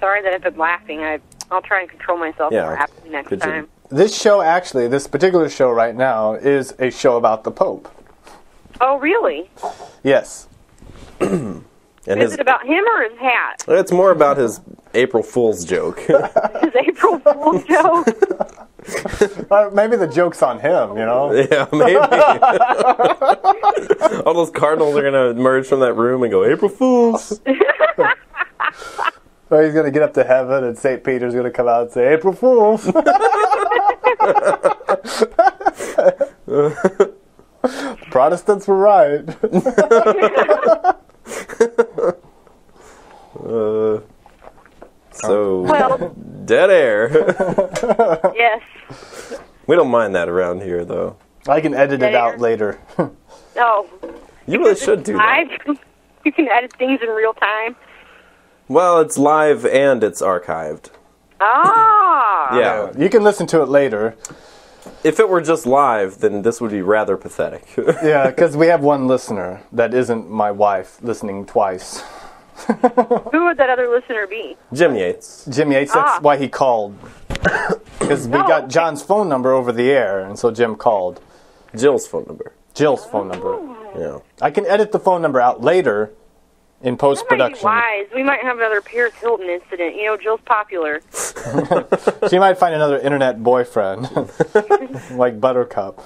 Sorry that I've been laughing. I'll try and control myself more happily next time. This show, actually, this particular show right now, is a show about the Pope. Oh, really? Yes. Is it about him or his hat? It's more about his April Fool's joke. His April Fool's joke? Maybe the joke's on him, you know? Yeah, maybe. All those cardinals are going to emerge from that room and go, April Fools! So he's going to get up to heaven and St. Peter's going to come out and say, April Fools! Protestants were right. Dead air. Yes. We don't mind that around here, though. I can edit it out later. No. You really should do that. You can edit things in real time. Well, it's live and it's archived. Ah. Yeah. You can listen to it later. If it were just live, then this would be rather pathetic. Yeah, because we have one listener that isn't my wife listening twice. Who would that other listener be? Jim Yates. Jim Yates, that's why he called. Because we got John's phone number over the air, and so Jim called. Jill's phone number. Jill's phone number. Yeah. I can edit the phone number out later in post-production. That might be wise. We might have another Paris Hilton incident. You know, Jill's popular. She might find another internet boyfriend, like Buttercup.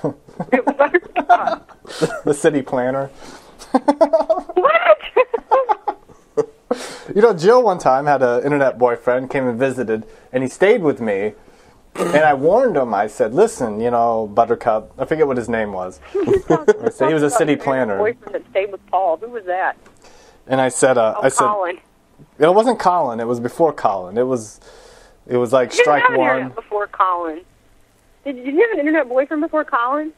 Buttercup. The city planner. What? You know, Jill one time had an internet boyfriend, came and visited, and he stayed with me. And I warned him. I said, listen, you know, Buttercup. I forget what his name was. I said he was a city planner. Boyfriend that stayed with Paul. Who was that? And I said, Colin. It wasn't Colin. It was before Colin. It was like strike You didn't have one. internet before Colin. Did you have an internet boyfriend before Colin?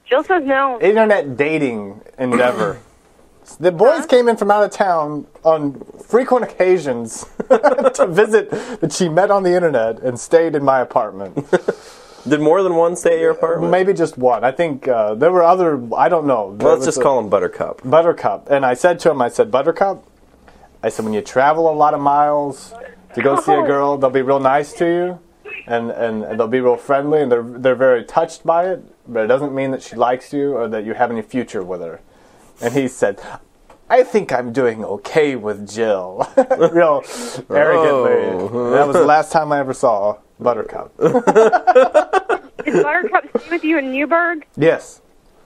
Jill says no. Internet dating endeavor. The boys came in from out of town on frequent occasions to visit that she met on the internet and stayed in my apartment. Did more than one stay at your apartment? Maybe just one. I think there were other, I don't know. Well, let's just call him Buttercup. Buttercup. And I said to him, Buttercup, I said, when you travel a lot of miles to go see a girl, they'll be real nice to you. And they'll be real friendly, and they're very touched by it, but it doesn't mean that she likes you or that you have any future with her. And he said, I think I'm doing okay with Jill. Real arrogantly. That was the last time I ever saw Buttercup. Did Buttercup stay with you in Newburgh? Yes.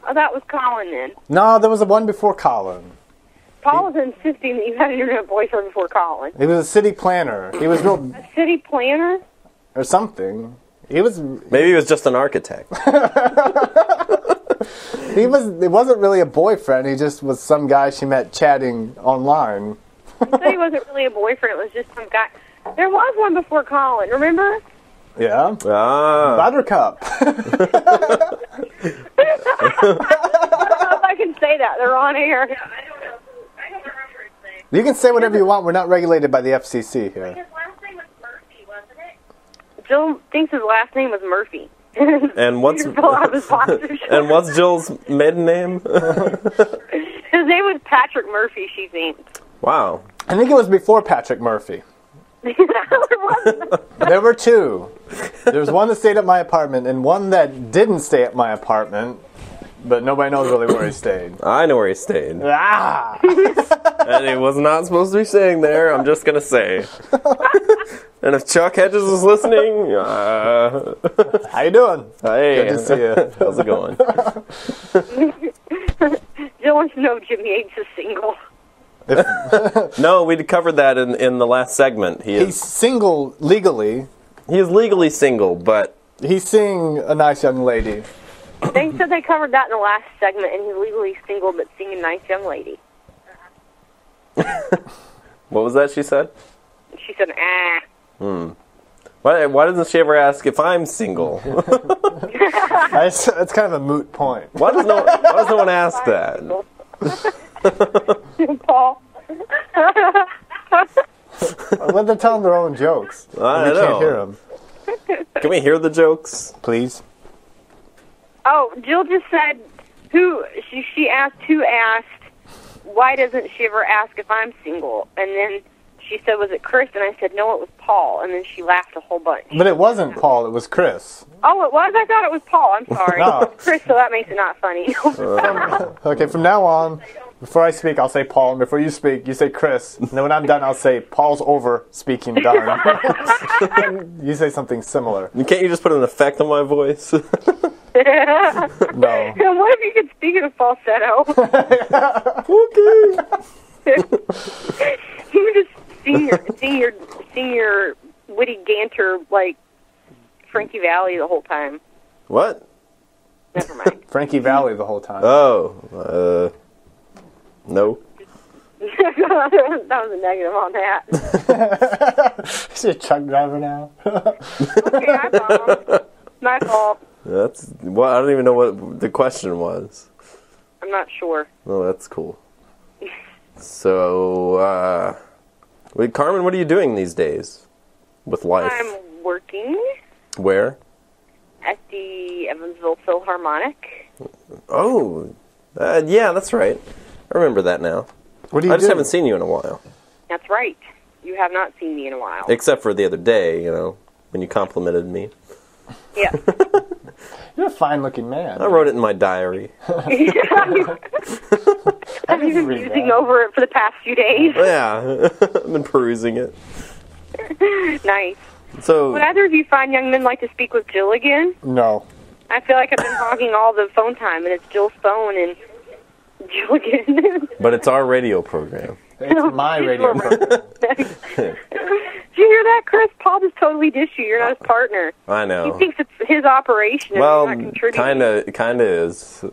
Oh, that was Colin then. No, there was a one before Colin. Paul was insisting that you had an internet boyfriend before Colin. He was a city planner. He was real... A city planner? Or something. He was... Maybe he was just an architect. It wasn't really a boyfriend. He just was some guy she met chatting online. He said he wasn't really a boyfriend. It was just some guy. There was one before Colin, remember? Yeah. Ah. Buttercup. I don't know if I can say that. They're on air. Yeah, I don't know. I don't remember his name. You can say whatever you want. We're not regulated by the FCC here. His last name was Murphy, wasn't it? Jill thinks his last name was Murphy. And what's Jill's maiden name? His name was Patrick Murphy, she thinks. Wow. I think it was before Patrick Murphy. There were two. There was one that stayed at my apartment and one that didn't stay at my apartment, but nobody knows really where he stayed. I know where he stayed. Ah! And he was not supposed to be staying there, I'm just going to say. And if Chuck Hedges is listening, how you doing? Hey. Good to see you. How's it going? Jill wants to know if Jim Yates is single. No, we covered that in the last segment. He's single legally. He is legally single, but... He's seeing a nice young lady. They said they covered that in the last segment, and he's legally single but seeing a nice young lady. What was that she said? She said, ah. Why doesn't she ever ask if I'm single? It's kind of a moot point. Why does no one ask that? Paul. Let them tell them their own jokes. I we know. Can't hear them. Can we hear the jokes? Please. Oh, Jill just said, she asked who asked, why doesn't she ever ask if I'm single? And then she said, was it Chris? And I said, no, it was Paul. And then she laughed a whole bunch. But it wasn't Paul, it was Chris. Oh, it was? I thought it was Paul. I'm sorry. No. Chris, so that makes it not funny. Okay, from now on, before I speak, I'll say Paul. And before you speak, you say Chris. And then when I'm done, I'll say, Paul's over, speaking done. You say something similar. Can't you just put an effect on my voice? No. What if you could speak in a falsetto? Okay. You would just sing your witty ganter like Frankie Valli the whole time. What? Never mind. Frankie Valli the whole time. Oh, no. That was a negative on that. Is he a truck driver now? Okay, I bombed. My fault. I don't even know what the question was. I'm not sure. Oh, that's cool. So, Carmen, what are you doing these days with life? I'm working Where? at the Evansville Philharmonic. Oh, yeah, that's right. I remember that now. What do you I just do? haven't seen you in a while. That's right. You have not seen me in a while. Except for the other day, when you complimented me. Yeah. You're a fine-looking man. I wrote it in my diary. I've been musing over it for the past few days. Yeah, I've been perusing it. Nice. So, would either of you fine young men like to speak with Jill again? No. I feel like I've been hogging all the phone time, and it's Jill's phone and Jill again. But it's our radio program. It's my radio program. Did you hear that, Chris? Paul just totally dissed you. You're not his partner. I know. He thinks it's his operation. Well, and you're not contributing. kind of is.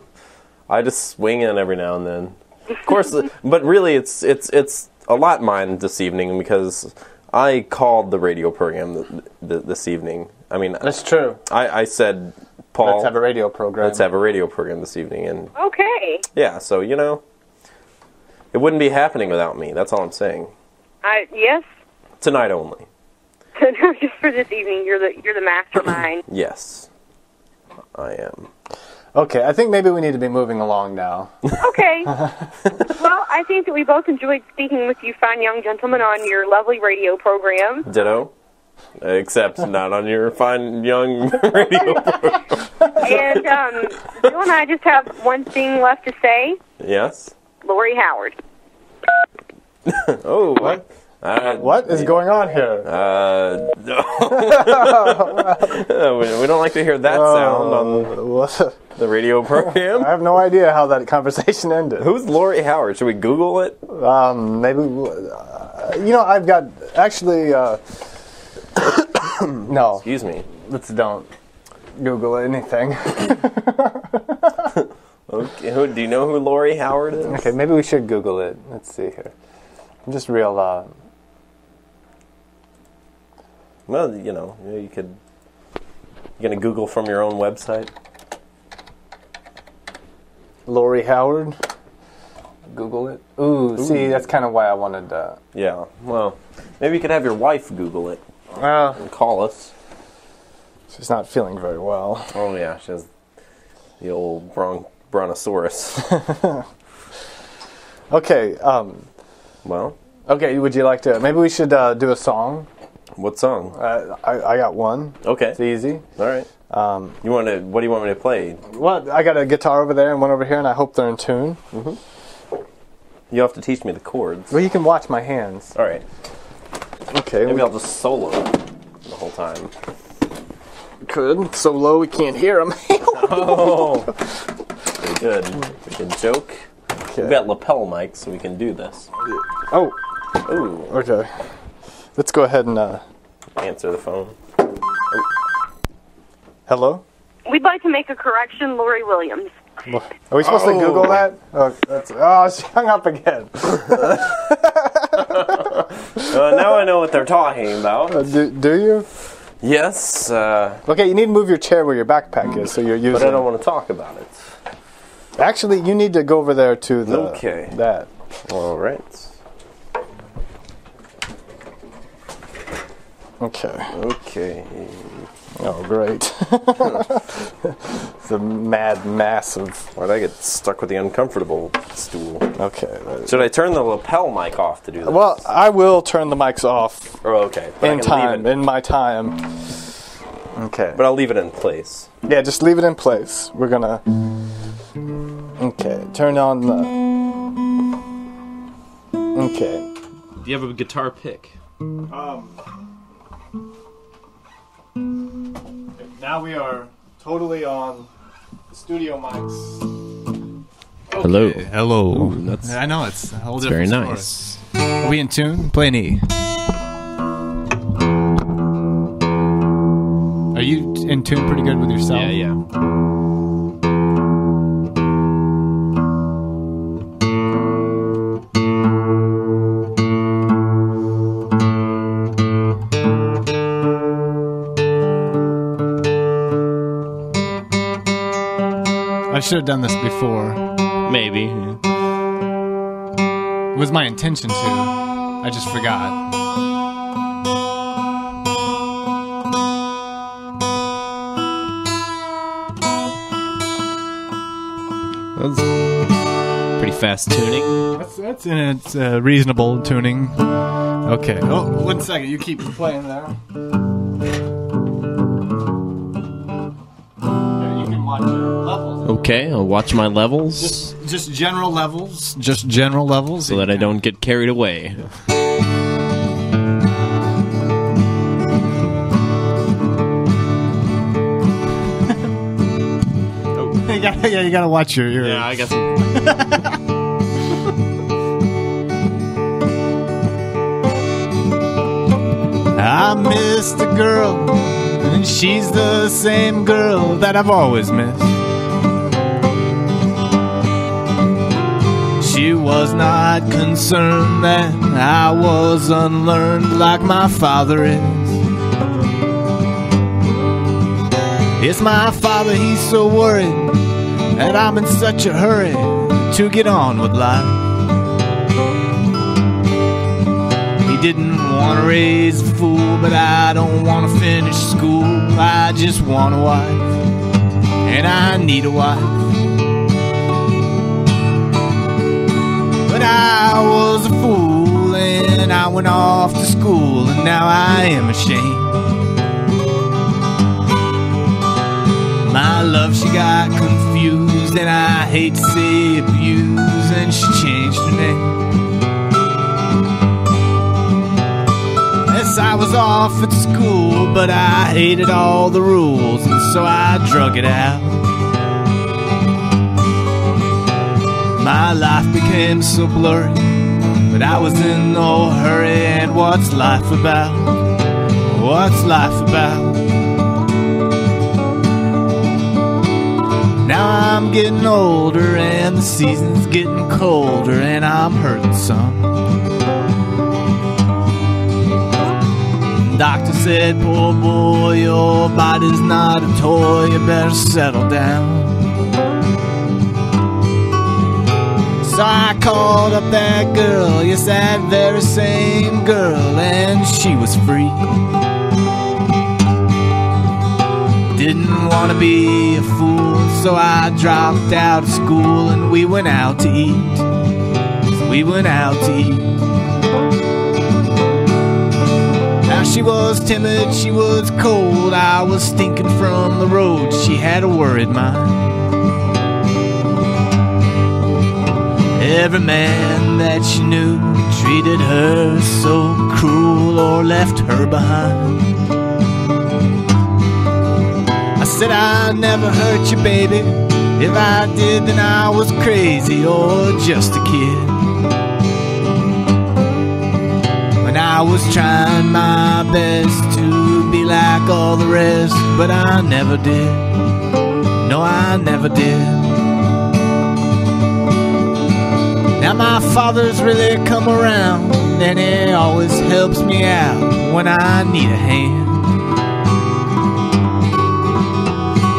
I just swing in every now and then. Of course, but really, it's a lot mine this evening because I called the radio program this evening. I mean, that's true. I said, Paul, let's have a radio program. Let's have a radio program this evening, and okay. Yeah, so it wouldn't be happening without me. That's all I'm saying. Yes. Tonight only. Just for this evening, you're the mastermind. Yes, I am. Okay, I think maybe we need to be moving along now. Okay. Well, I think that we both enjoyed speaking with you fine young gentlemen on your lovely radio program. Ditto. Except not on your fine young radio program. And Jill and I just have one thing left to say. Yes? Lori Howard. Oh, what? What is going on here? We don't like to hear that sound on the radio program. I have no idea how that conversation ended. Who's Lori Howard? Should we Google it? Maybe. I've got actually. No. Excuse me. Let's don't Google anything. Okay. Do you know who Lori Howard is? Okay, maybe we should Google it. Let's see here. I'm just real. Well, you could. You gonna Google from your own website? Lori Howard. Google it. Ooh. See, that's kind of why I wanted that. Yeah. Well, maybe you could have your wife Google it. And call us. She's not feeling very well. Oh yeah, she has the old brontosaurus. Okay. Well. Okay. Would you like to? Maybe we should do a song. What song? I got one. Okay. It's easy. All right. What do you want me to play? Well, I got a guitar over there and one over here, and I hope they're in tune. Mm-hmm. You have to teach me the chords. Well, you can watch my hands. All right. Okay. Maybe I'll just solo the whole time. Could. So low we can't hear them. Oh. Very good. We can joke. Okay. We've got lapel mics, so we can do this. Oh. Ooh. Okay. Let's go ahead and answer the phone. Oh. Hello? We'd like to make a correction, Lori Williams. Are we supposed to Google that? She hung up again. Now I know what they're talking about. Do you? Yes. Okay, you need to move your chair where your backpack is, so you're using. But I don't want to talk about it. Actually, you need to go over there to the. Okay. That. All right. Okay. Okay. Oh, great. It's a mad mass of... Why'd I get stuck with the uncomfortable stool? Okay. Should I turn the lapel mic off to do this? Well, I will turn the mics off. Oh, okay. But in my time. Okay. But I'll leave it in place. Yeah, just leave it in place. We're gonna... Okay, turn on the... Okay. Do you have a guitar pick? Now we are totally on the studio mics. Okay. Hello. Hello. Ooh, I know, it's a whole that's different very story. nice. Are we in tune? Play an E. Are you in tune pretty good with yourself? Yeah. I should have done this before. Maybe. It was my intention to. I just forgot. That's pretty fast tuning. That's in its reasonable tuning. Okay. Oh, 1 second. You keep playing there. Yeah, you can Okay, I'll watch my levels Just general levels. Just general levels. so that I don't get carried away. You gotta watch your ears. Yeah, I guess. I missed a girl, and she's the same girl that I've always missed. She was not concerned that I was unlearned like my father is. It's my father, he's so worried that I'm in such a hurry to get on with life. He didn't want to raise a fool, but I don't want to finish school. I just want a wife, and I need a wife. But I was a fool, and I went off to school, and now I am ashamed. My love, she got confused, and I hate to say abused, and she changed her name. Yes, I was off at school, but I hated all the rules, and so I drug it out. My life became so blurry, but I was in no hurry, and what's life about? What's life about? Now I'm getting older and the season's getting colder and I'm hurting some. Doctor said, poor boy, your body's not a toy, you better settle down. So I called up that girl, yes, that very same girl, and she was free. Didn't want to be a fool, so I dropped out of school and we went out to eat. We went out to eat. Now she was timid, she was cold, I was stinking from the road, she had a worried mind. Every man that she knew treated her so cruel or left her behind. I said I'd never hurt you, baby. If I did, then I was crazy or just a kid. When I was trying my best to be like all the rest, but I never did. No, I never did. Now my father's really come around, and he always helps me out when I need a hand.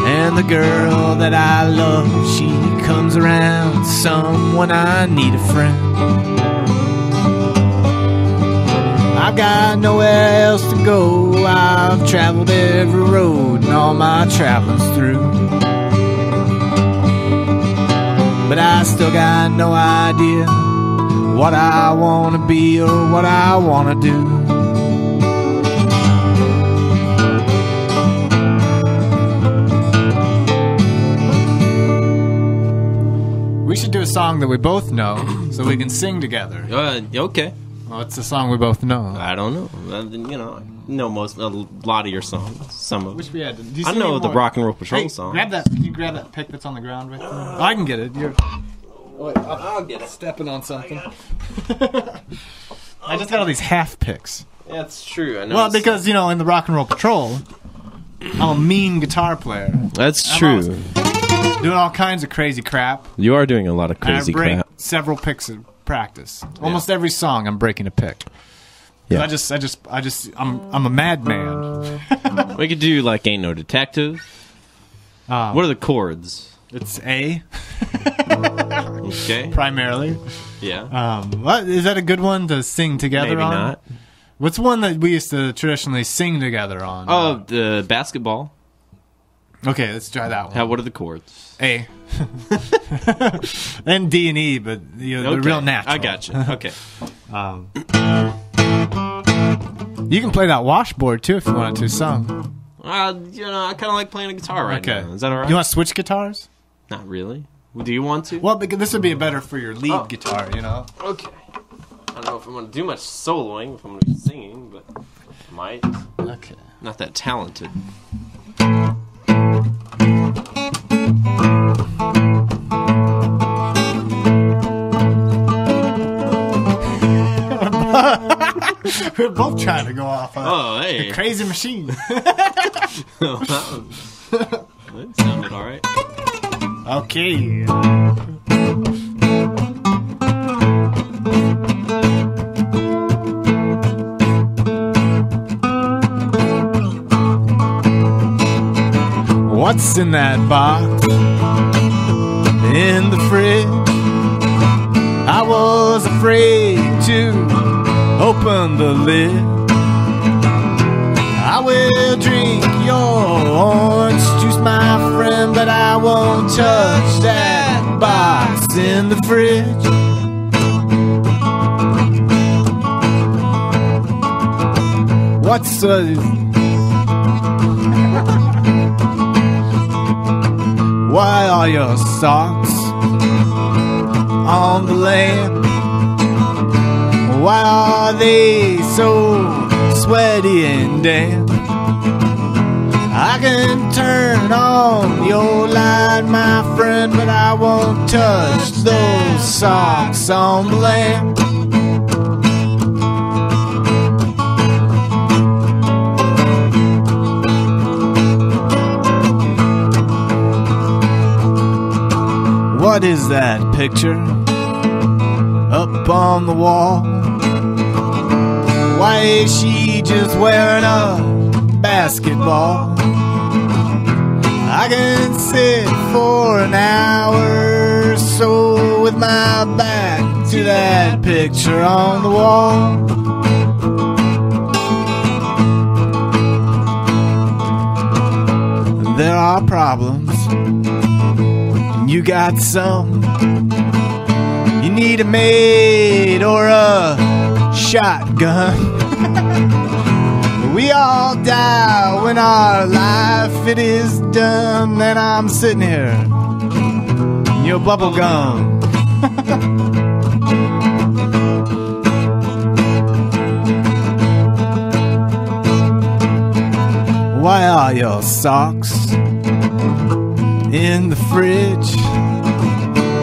And the girl that I love, she comes around some when I need a friend. I've got nowhere else to go, I've traveled every road and all my traveling's through. But I still got no idea what I want to be or what I want to do. We should do a song that we both know so we can sing together. Okay. Well, it's a song we both know. I don't know. You know, I know a lot of your songs. Some of Which we had. I know the Rock and Roll Patrol hey, song. Grab that. Can you grab that pick that's on the ground right there? Oh, I can get it. You're. Wait, I'll get it. Stepping on something. I just got all these half picks. That's true. I know. Well, because you know, in the Rock and Roll Patrol, I'm a mean guitar player. That's true. Doing all kinds of crazy crap. You are doing a lot of crazy I break crap. several picks in practice. Almost every song, I'm breaking a pick. Yeah. I'm a madman. We could do like Ain't No Detective. What are the chords? It's A. Okay. Primarily. Yeah. What is that a good one to sing together Maybe on? Maybe not. What's one that we used to traditionally sing together on? Oh, the basketball. Okay, let's try that one. What are the chords? A. And D and E, but the real natural. I got you. Okay. You can play that washboard too if you wanted to. Some. I kind of like playing a guitar right now. Is that all right? You want to switch guitars? Not really. Do you want to? Well, because this would be better for your lead guitar, you know? Okay. I don't know if I'm going to do much soloing, if I'm going to be singing, but I might. Okay. Not that talented. We're both trying to go off on hey. a crazy machine. That sounded all right. Okay. What's in that box? In the fridge. I was afraid to open the lid. I will drink your orange juice, my friend, but I won't touch that box in the fridge. What's why are your socks on the land? Why are they so sweaty and damp? I can turn on your light, my friend, but I won't touch those socks on the lamp. What is that picture up on the wall? Why is she just wearing a basketball? I can sit for an hour or so with my back to that picture on the wall. There are problems, and you got some. You need a maid or a shotgun. We all die when our life it is done. And I'm sitting here in your bubble gum. Why are your socks in the fridge?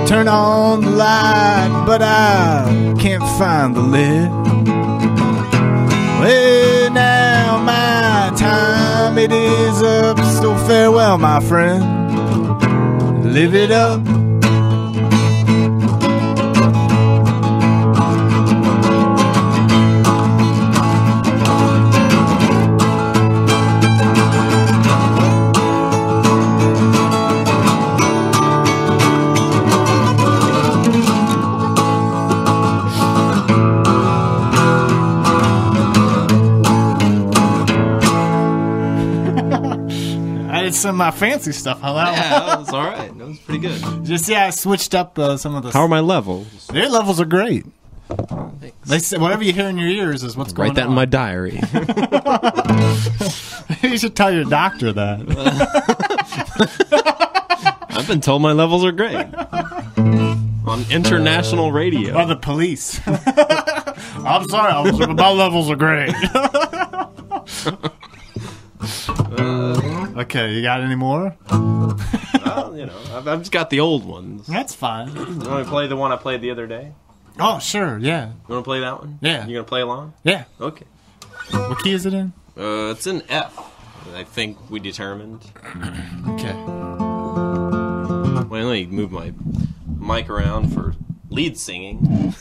Turn on the light, but I can't find the lid. Well, now my time it is up, so farewell, my friend. Live it up. Some of my fancy stuff. How that was all right. That was pretty good. Just I switched up some of the. How are my levels? Their levels are great. They say whatever you hear in your ears is what's going on. Write that in my diary. You should tell your doctor that. I've been told my levels are great on international radio by the police. I'm sorry, my levels are great. Okay, you got any more? Well, I've just got the old ones. That's fine. You want to play the one I played the other day? Oh, sure, yeah. You want to play that one? Yeah. You going to play along? Yeah. Okay. What key is it in? It's in F, I think we determined. Okay. Well, let me move my mic around for lead singing.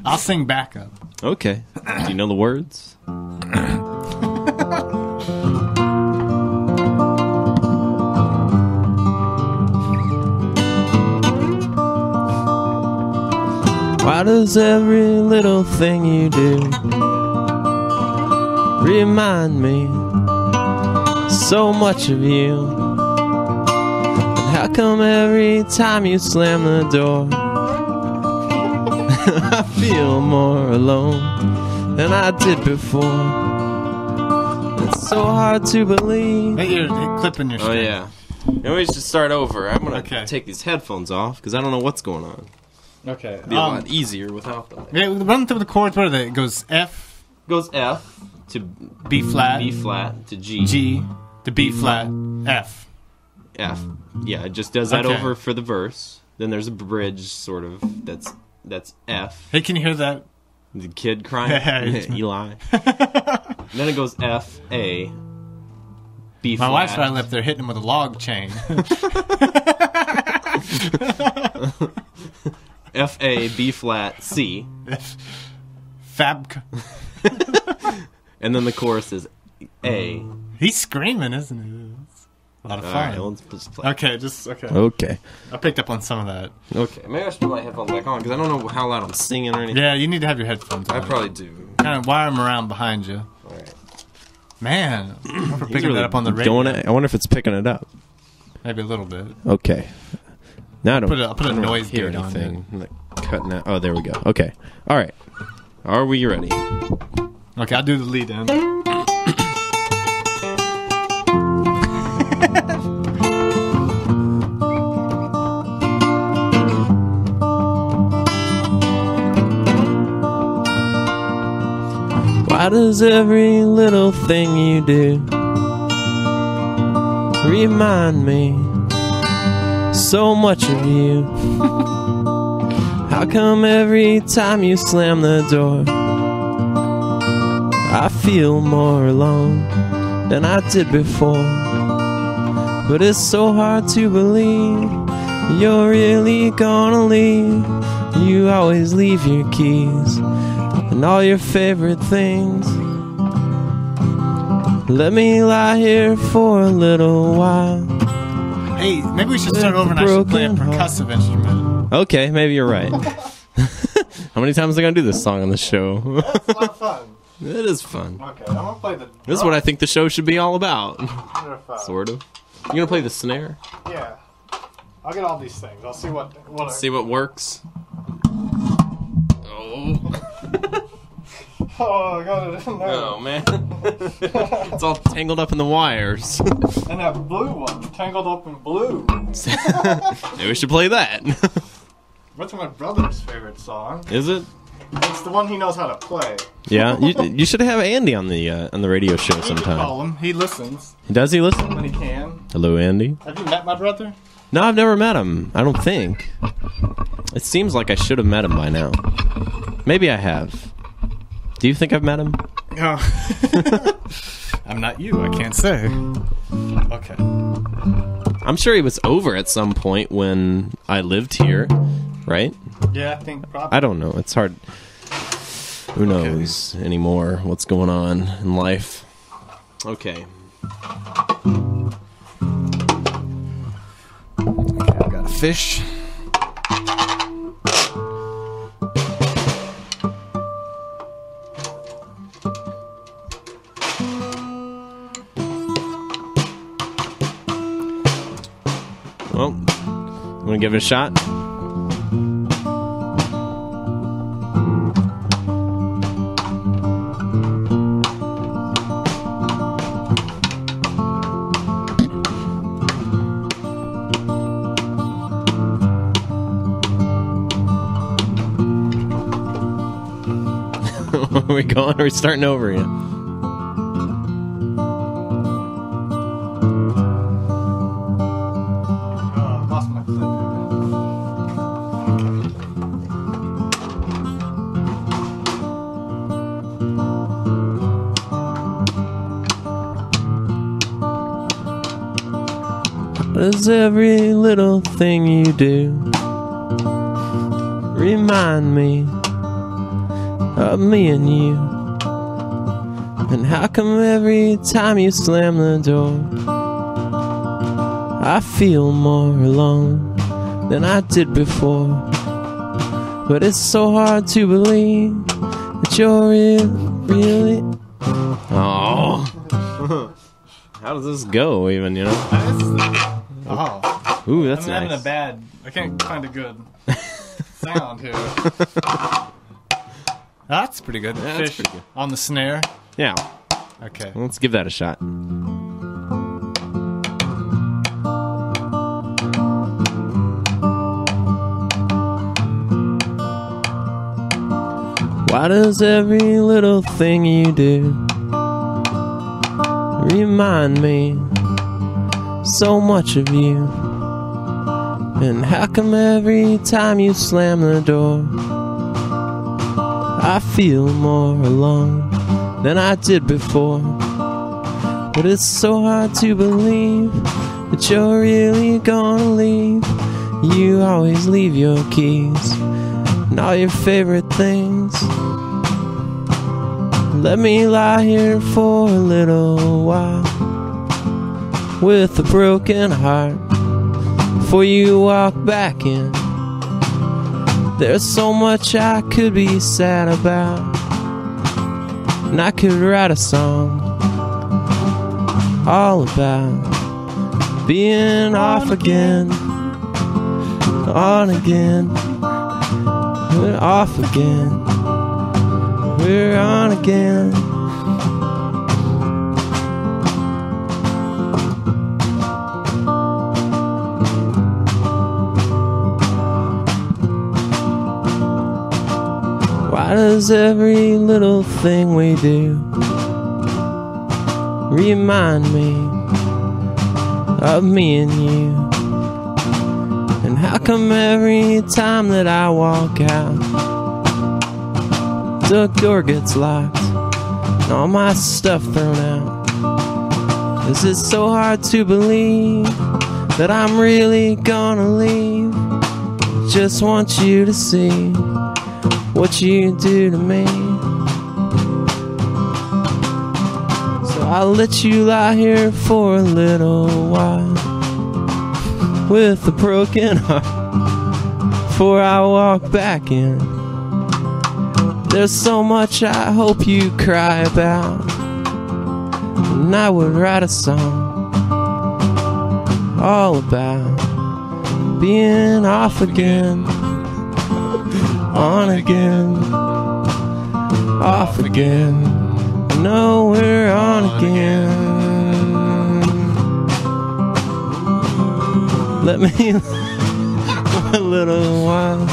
I'll sing backup. Okay. Do you know the words? Why does every little thing you do remind me so much of you? And how come every time you slam the door I feel more alone than I did before? And it's so hard to believe. Hey, you're clipping your Oh, string. yeah. Maybe we should start over. I'm going to take these headphones off because I don't know what's going on. Okay. It'd be a lot easier without them. Yeah, run through the chords. What are they? It goes F. Goes F to B flat. B flat to G. G to B flat. F. F. Yeah, it just does that over for the verse. Then there's a bridge, sort of. That's F. Hey, can you hear that? The kid crying. Eli. Then it goes F A. B flat. My wife's right left there hitting him with a log chain. F A B flat C. Fab. And then the chorus is A. He's screaming, isn't he? It's a lot of fun. Right, let's just play. Okay. Okay. I picked up on some of that. Okay, maybe I should put my headphones back on because I don't know how loud I'm singing or anything. Yeah, you need to have your headphones on. I probably do. Kind of wire them around behind you. All right. Man, I'm for picking that up on the radio. I wonder if it's picking it up. Maybe a little bit. Okay. Now I don't put a noise hear gate on anything. I'm like cutting out. Oh, there we go. Okay. All right. Are we ready? Okay, I'll do the lead in. Why does every little thing you do remind me so much of you? How come every time you slam the door I feel more alone than I did before? But it's so hard to believe you're really gonna leave. You always leave your keys and all your favorite things. Let me lie here for a little while. Hey, maybe we should start over and I should play a percussive instrument. Okay, maybe you're right. How many times are I going to do this song on the show? That's a lot of fun. It is fun. Okay, I'm going to play the drum. This is what I think the show should be all about. Sort of. You going to play the snare? Yeah. I'll get all these things. I'll see what See what works. Oh. Oh, I got it in there. Oh, man. It's all tangled up in the wires. And that blue one, tangled up in blue. Maybe we should play that. That's my brother's favorite song. Is it? It's the one he knows how to play. Yeah, you should have Andy on the radio show sometime. Call him. He listens. Does he listen? When he can. Hello, Andy. Have you met my brother? No, I've never met him. I don't think. It seems like I should have met him by now. Maybe I have. Do you think I've met him? No. I'm not you. I can't say. Okay. I'm sure he was over at some point when I lived here, right? Yeah, I think probably. I don't know. It's hard. Who knows anymore what's going on in life? Okay. Okay, I've got a fish. Well, you want to give it a shot? Are we going? Are we starting over again? I lost my clip Does every little thing you do remind me of me and you? And how come every time you slam the door I feel more alone than I did before? But it's so hard to believe that you're really... Oh. How does this go even, you know? Oh. Ooh, that's I'm nice. having a bad... I can't find a good sound here. That's pretty good. Yeah, Fish that's pretty good. on the snare. Yeah. Okay. Let's give that a shot. Why does every little thing you do remind me so much of you? And how come every time you slam the door, I feel more alone than I did before? But it's so hard to believe that you're really gonna leave. You always leave your keys and all your favorite things. Let me lie here for a little while with a broken heart before you walk back in. There's so much I could be sad about, and I could write a song all about being off again, on again, we're off again, we're on again. Why does every little thing we do remind me of me and you? And how come every time that I walk out, the door gets locked and all my stuff thrown out? Is it so hard to believe that I'm really gonna leave? Just want you to see what you do to me. So I'll let you lie here for a little while with a broken heart before I walk back in. There's so much I hope you cry about, and I would write a song all about being off again, on again, off again. No, we're on again. Let me a little while.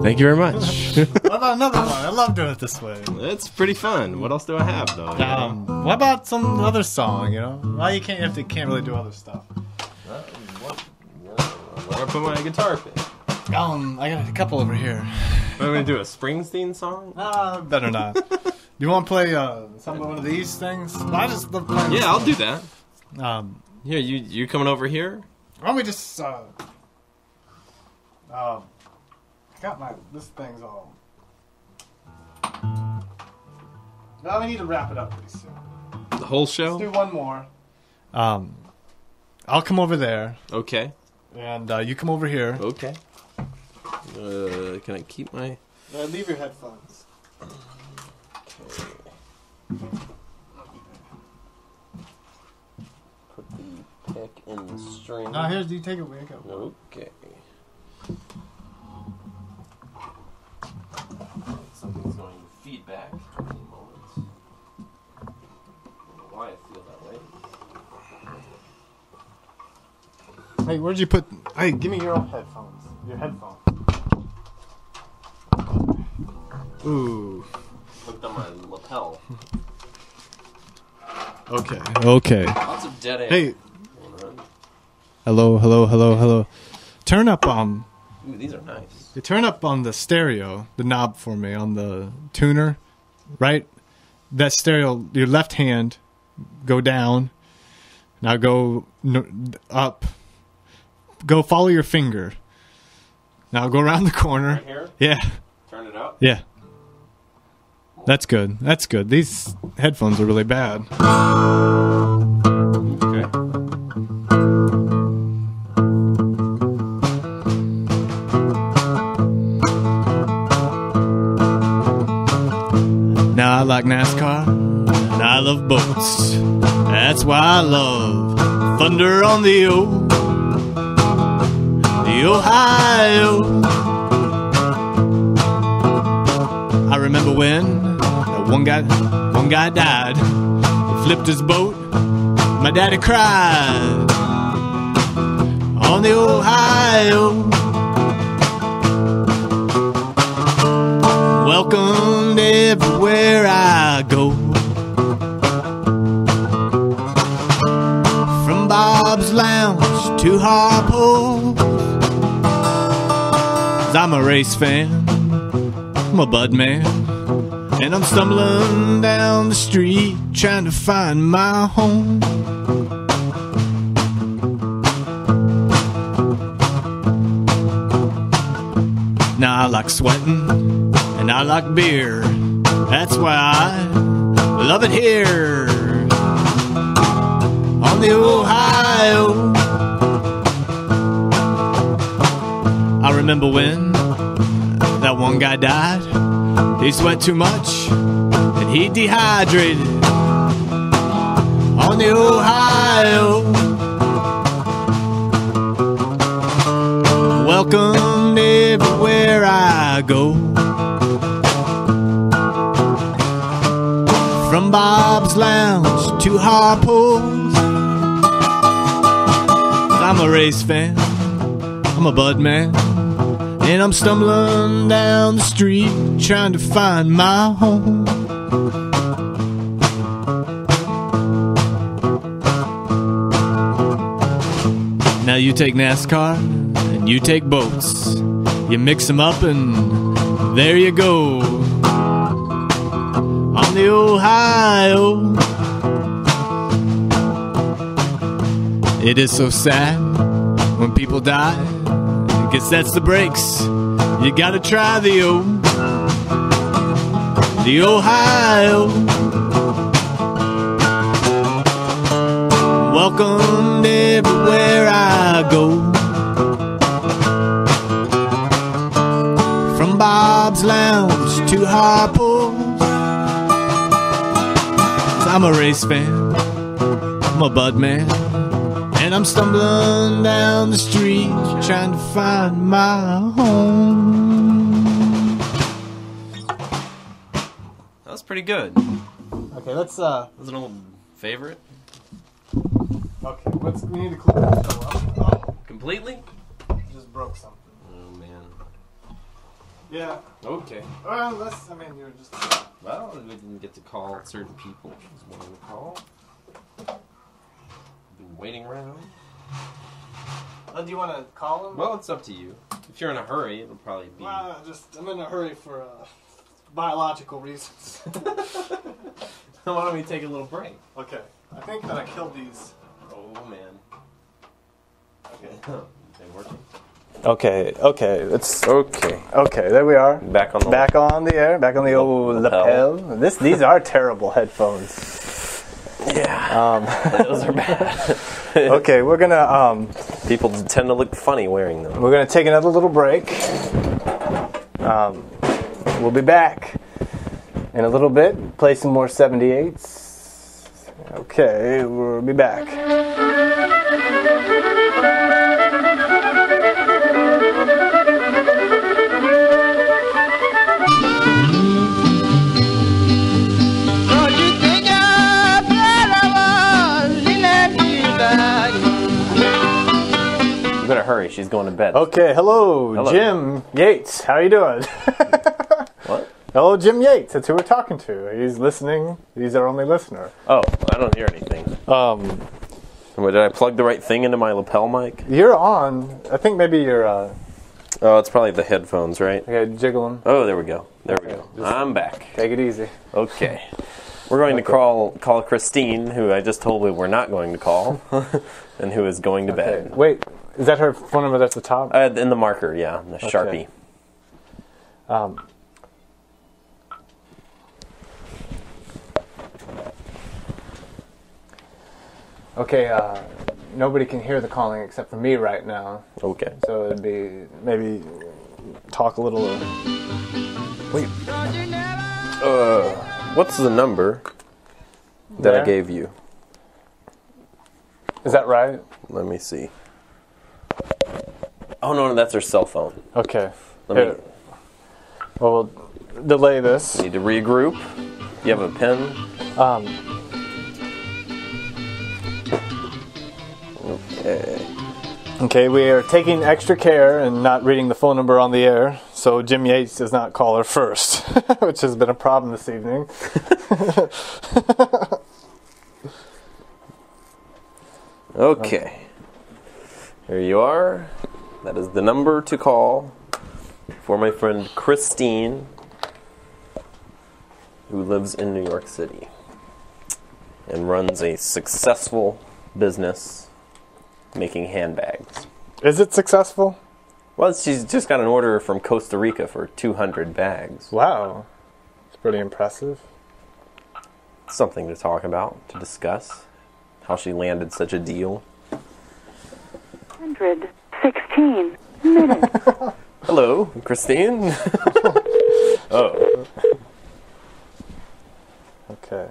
Thank you very much. What about another one? I love doing it this way. It's pretty fun. What else do I have, though? What about some other song, you know? Well, you can't really do other stuff. Where do I put my guitar pick? I got a couple over here. Am I going to do a Springsteen song? Better not. Do you want to play one of these things? I just love playing. Yeah, I'll do that. Here, you coming over here? Why don't we just this thing's all. Well, we need to wrap it up pretty soon. The whole show? Let's do one more. I'll come over there. Okay. And you come over here. Okay. Can I keep my... leave your headphones. Okay. Put the pick in the string. Here's, you take it away. Okay. Something's going to feedback in a moment. I don't know why I feel that way. Hey, where'd you put... Hey, give me your own headphones. Your headphones. Ooh. Looked on my lapel. Okay. Lots of dead air. Hey. Hello. Turn up Ooh, these are nice. You turn up on the stereo, the knob for me, on the tuner, right? That stereo, your left hand, go down. Now go up. Go follow your finger. Now go around the corner. Right here? Yeah. Turn it up? Yeah. That's good. These headphones are really bad. Okay. Now I like NASCAR, and I love boats. That's why I love thunder on the O. the Ohio. I remember when that one guy died. He flipped his boat. My daddy cried on the Ohio. Welcomed everywhere I go. From Bob's Lounge to Harpo's. I'm a race fan, I'm a bud man, and I'm stumbling down the street trying to find my home. Now I like sweating and I like beer. That's why I love it here on the Ohio. I remember when that one guy died. He sweat too much and he dehydrated on the Ohio. Welcome everywhere I go. From Bob's Lounge to Harpo's. I'm a race fan, I'm a bud man, and I'm stumbling down the street trying to find my home. Now you take NASCAR and you take boats. You mix them up and there you go. On the Ohio. It is so sad when people die. I guess that's the breaks. You gotta try the Ohio. Welcomed everywhere I go. From Bob's Lounge to Harpo's. I'm a race fan, I'm a bud man, and I'm stumbling down the street trying to find my home. That was pretty good. Okay, let's That was an old favorite. Okay, we need to clean the show up. Oh, Completely? just broke something. Oh man. Yeah. Okay. Well, you're just. Well, we didn't get to call certain people. Just wanted to call. Been waiting around. Do you want to call them? Well, it's up to you. If you're in a hurry, it'll probably be. Well, I'm in a hurry for biological reasons. Why don't we take a little break? Okay. I think that I killed these. Oh man. Okay. They working? Okay. It's Okay. okay. There we are. Back on the air. Back on the old lapel. These are terrible headphones. Yeah. Those are bad. Okay, we're gonna. People tend to look funny wearing them. We're gonna take another little break. We'll be back in a little bit. Play some more 78s. Okay, we'll be back. You better hurry. She's going to bed. Okay, hello. Jim Yates. How are you doing? What? Hello, Jim Yates. That's who we're talking to. He's listening. He's our only listener. Oh, I don't hear anything. Did I plug the right thing into my lapel mic? You're on. I think maybe you're. Oh, it's probably the headphones, right? Okay, jiggle them. Oh, there we go. There we go. I'm back. Take it easy. Okay. We're going to call Christine, who I just told we were not going to call, and who is going to bed. Wait, is that her phone number that's at the top? In the marker, yeah, the Sharpie. Okay, nobody can hear the calling except for me right now. Okay. So it'd be maybe talk a little. Wait. What's the number that I gave you? Is that right? Let me see. Oh, no, that's her cell phone. Okay. Let me... Well, we'll delay this. Need to regroup. You have a pen? Okay. Okay, we are taking extra care and not reading the phone number on the air, so Jim Yates does not call her first, which has been a problem this evening. Okay. Here you are. That is the number to call for my friend Christine, who lives in New York City and runs a successful business making handbags. Is it successful? Well, she's just got an order from Costa Rica for 200 bags. Wow. It's pretty impressive. Something to talk about, to discuss. How she landed such a deal. 116 minutes. Hello, Christine. Oh. Okay.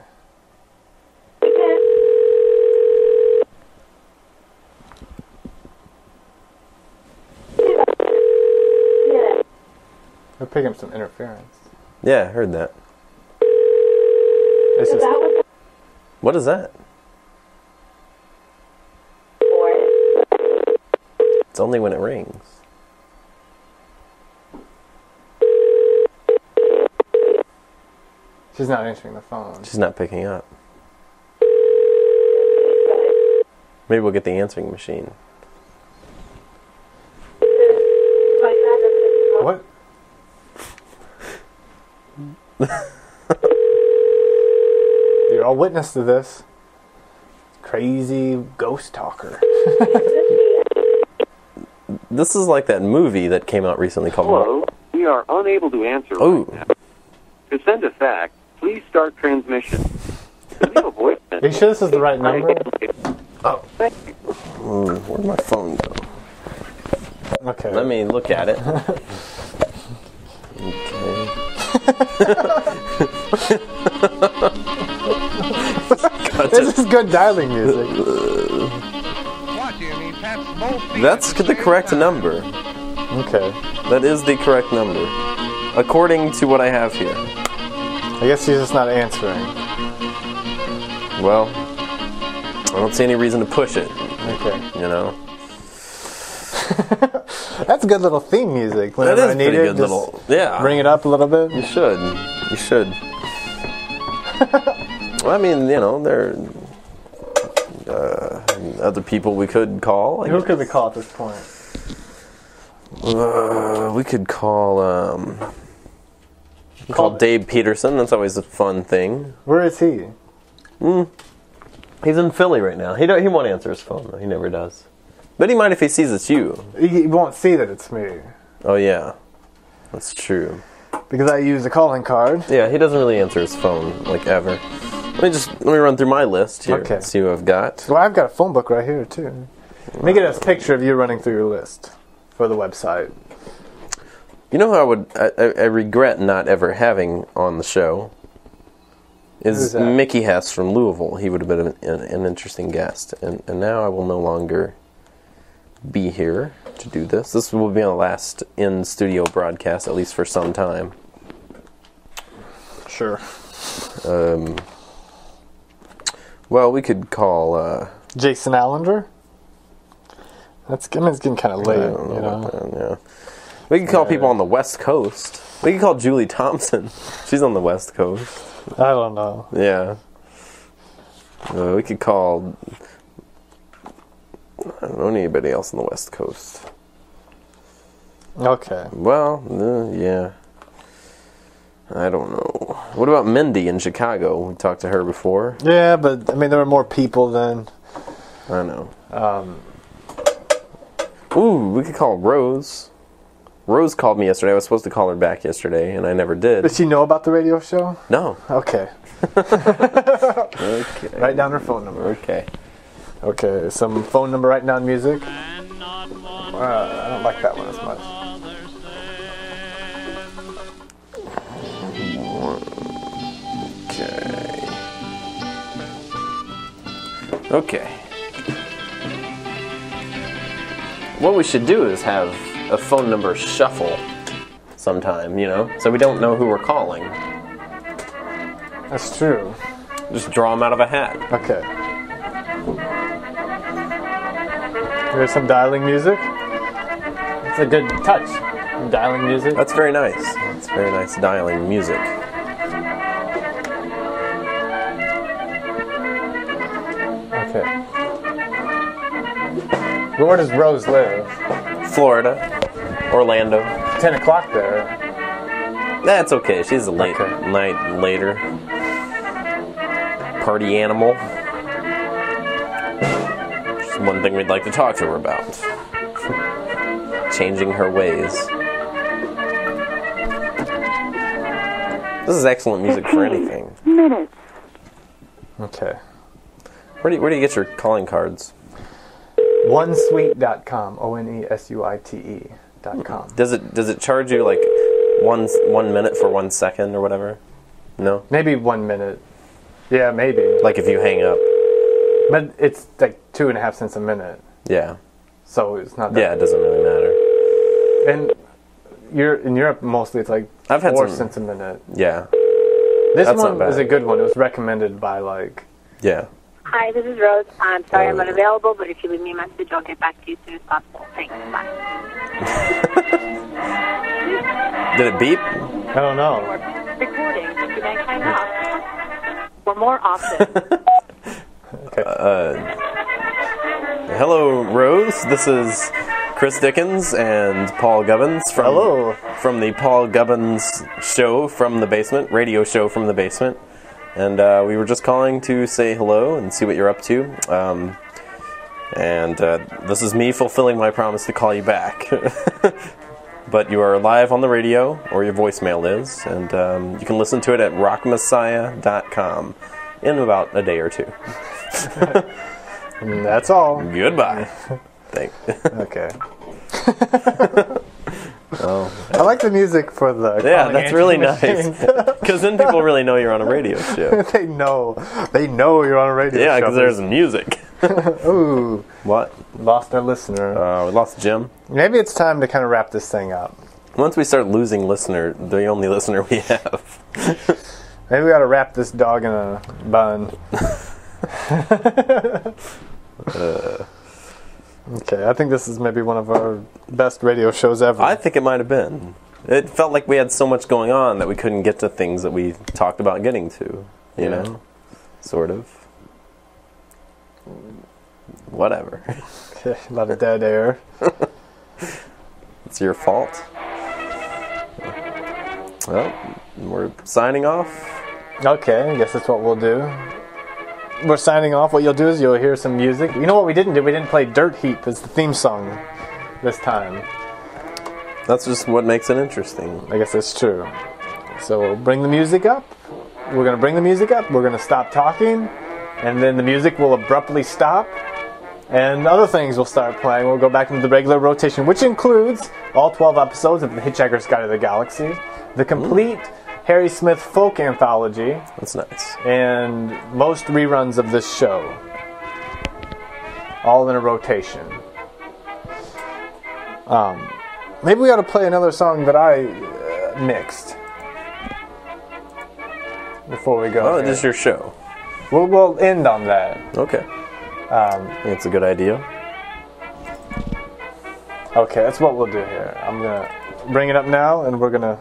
We're picking up some interference. Yeah, I heard that. This is What is that? It's only when it rings. She's not answering the phone. She's not picking up. Maybe we'll get the answering machine. What? You're all witness to this. Crazy ghost talker. This is like that movie that came out recently called... Hello, we are unable to answer right now. To send a fax, please start transmission. To leave a voice Are you sure this is the right number? Oh. Where'd my phone go? Okay. Let me look at it. This is good dialing music. That's the correct number. Okay. That is the correct number. According to what I have here. I guess she's just not answering. Well, I don't see any reason to push it. Okay. You know? That's good little theme music. Whenever That is I need pretty it, good just little... Yeah. bring it up a little bit. You should. You should. Well, I mean, you know, there are other people we could call. Who could we call at this point? We could call Dave Peterson. That's always a fun thing. Where is he? He's in Philly right now. He won't answer his phone, though. He never does. But he might if he sees it's you. He won't see that it's me. Oh, yeah. That's true. Because I use a calling card. Yeah, he doesn't really answer his phone, like, ever. Let me run through my list here. Okay. See who I've got. Well, I've got a phone book right here, too. Let me get a picture of you running through your list for the website. You know who I regret not ever having on the show? Is Mickey Hess from Louisville. He would have been an interesting guest. And now I will no longer be here to do this. This will be my last in-studio broadcast, at least for some time. Sure. Well, we could call... Jason Allender? It's getting kind of late, I don't know you know? about that, yeah. We could call people on the West Coast. We could call Julie Thompson. She's on the West Coast. I don't know. Yeah. We could call... I don't know anybody else on the West Coast. Okay. Well, yeah. I don't know. What about Mindy in Chicago? We talked to her before. Yeah, but, I mean, there were more people than... I know. Ooh, we could call Rose. Rose called me yesterday. I was supposed to call her back yesterday, and I never did. Did she know about the radio show? No. Okay. Okay. Write down her phone number. Okay. Okay, some phone number writing down music. I don't like that one as much. Okay. what we should do is have a phone number shuffle sometime, so we don't know who we're calling. That's true. Just draw them out of a hat. Okay. Here's some dialing music. It's a good touch. Dialing music. That's very nice. It's very nice dialing music. Okay. Where does Rose live? Florida. Orlando. 10 o'clock there. That's okay. She's a night later. Party animal. Just one thing we'd like to talk to her about. Changing her ways. This is excellent music for anything. Minutes. Okay. Where do you get your calling cards? Onesuite.com. ONESUITE.com. Does it charge you like 1 minute for 1 second or whatever? No? Maybe 1 minute. Yeah, maybe. Like if you hang up. But it's like 2.5 cents a minute. Yeah. So it's not that. Yeah, it doesn't really matter. And in Europe mostly it's like 4 cents a minute. Yeah. This That's one not bad. is a good one. It was recommended by like. Yeah. Hi, this is Rose. I'm sorry I'm unavailable, but if you leave me a message, I'll get back to you as soon as possible. Thanks. Bye. Did it beep? I don't know. Recording. You may hang up. Or more often. Okay. Hello, Rose. This is Chris Dickens and Paul Gubbins from the Paul Gubbins Show from the Basement, radio show from the basement. And we were just calling to say hello and see what you're up to. This is me fulfilling my promise to call you back. But you are live on the radio, or your voicemail is, and you can listen to it at rockmessiah.com in about a day or two. And that's all. Goodbye. Thanks. Okay. Oh. I like the music for the. Yeah, that's really nice. Because then people really know you're on a radio show. They know you're on a radio show. Yeah, because there's music. Ooh. What? Lost our listener. We lost Jim. Maybe it's time to kind of wrap this thing up. Once we start losing the only listener we have. Maybe we got to wrap this dog in a bun. Okay, I think this is maybe one of our best radio shows ever. I think it might have been. It felt like we had so much going on that we couldn't get to things that we talked about getting to. You know? Sort of. Whatever. Okay, a lot of dead air. It's your fault. Well, we're signing off. Okay, I guess that's what we'll do. We're signing off. What you'll do is you'll hear some music. You know what we didn't do? We didn't play Dirt Heap as the theme song this time. That's just what makes it interesting. I guess that's true. So we'll bring the music up. We're going to bring the music up. We're going to stop talking. And then the music will abruptly stop. And other things will start playing. We'll go back into the regular rotation, which includes all 12 episodes of The Hitchhiker's Guide to the Galaxy, the complete Harry Smith folk anthology. That's nice. And most reruns of this show. All in a rotation. Maybe we ought to play another song that I mixed. Before we go. Oh, it is your show. We'll end on that. Okay. I think it's a good idea. Okay, that's what we'll do here. I'm going to bring it up now, and we're going to...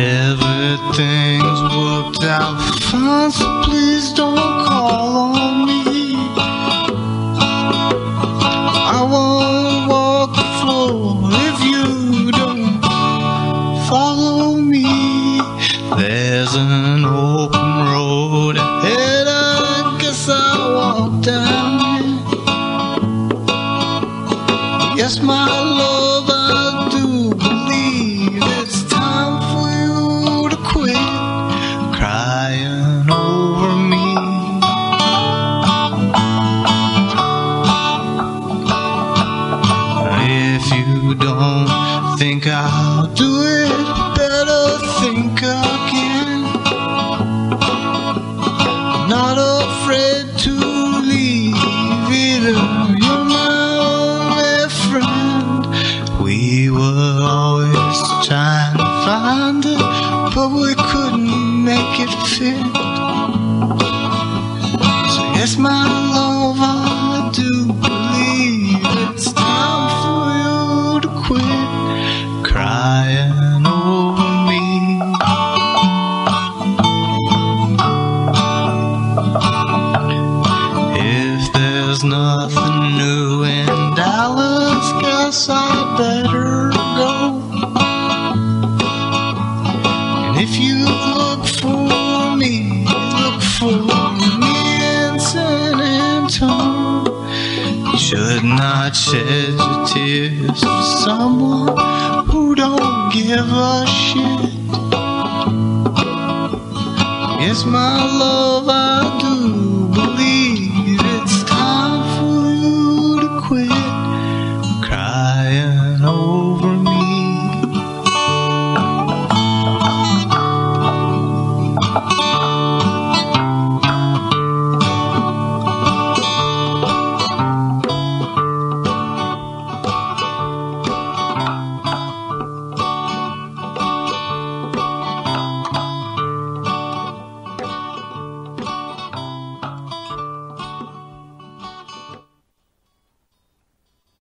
Everything's worked out fine, so please don't call on me. I won't walk the floor if you don't follow me. There's an open road ahead, I guess I'll walk down it. Yes, my love, I do believe it's time for you to quit crying over me. I'll do it better, think again. Not afraid to leave either. You're my only friend. We were always trying to find it, but we couldn't make it fit. So yes, my love, I do believe it's time for you to quit crying over me. If there's nothing new in Dallas, guess I'd better go. And if you look for me in San Antonio. You should not shed your tears for someone who don't give a shit. Yes, my love, I do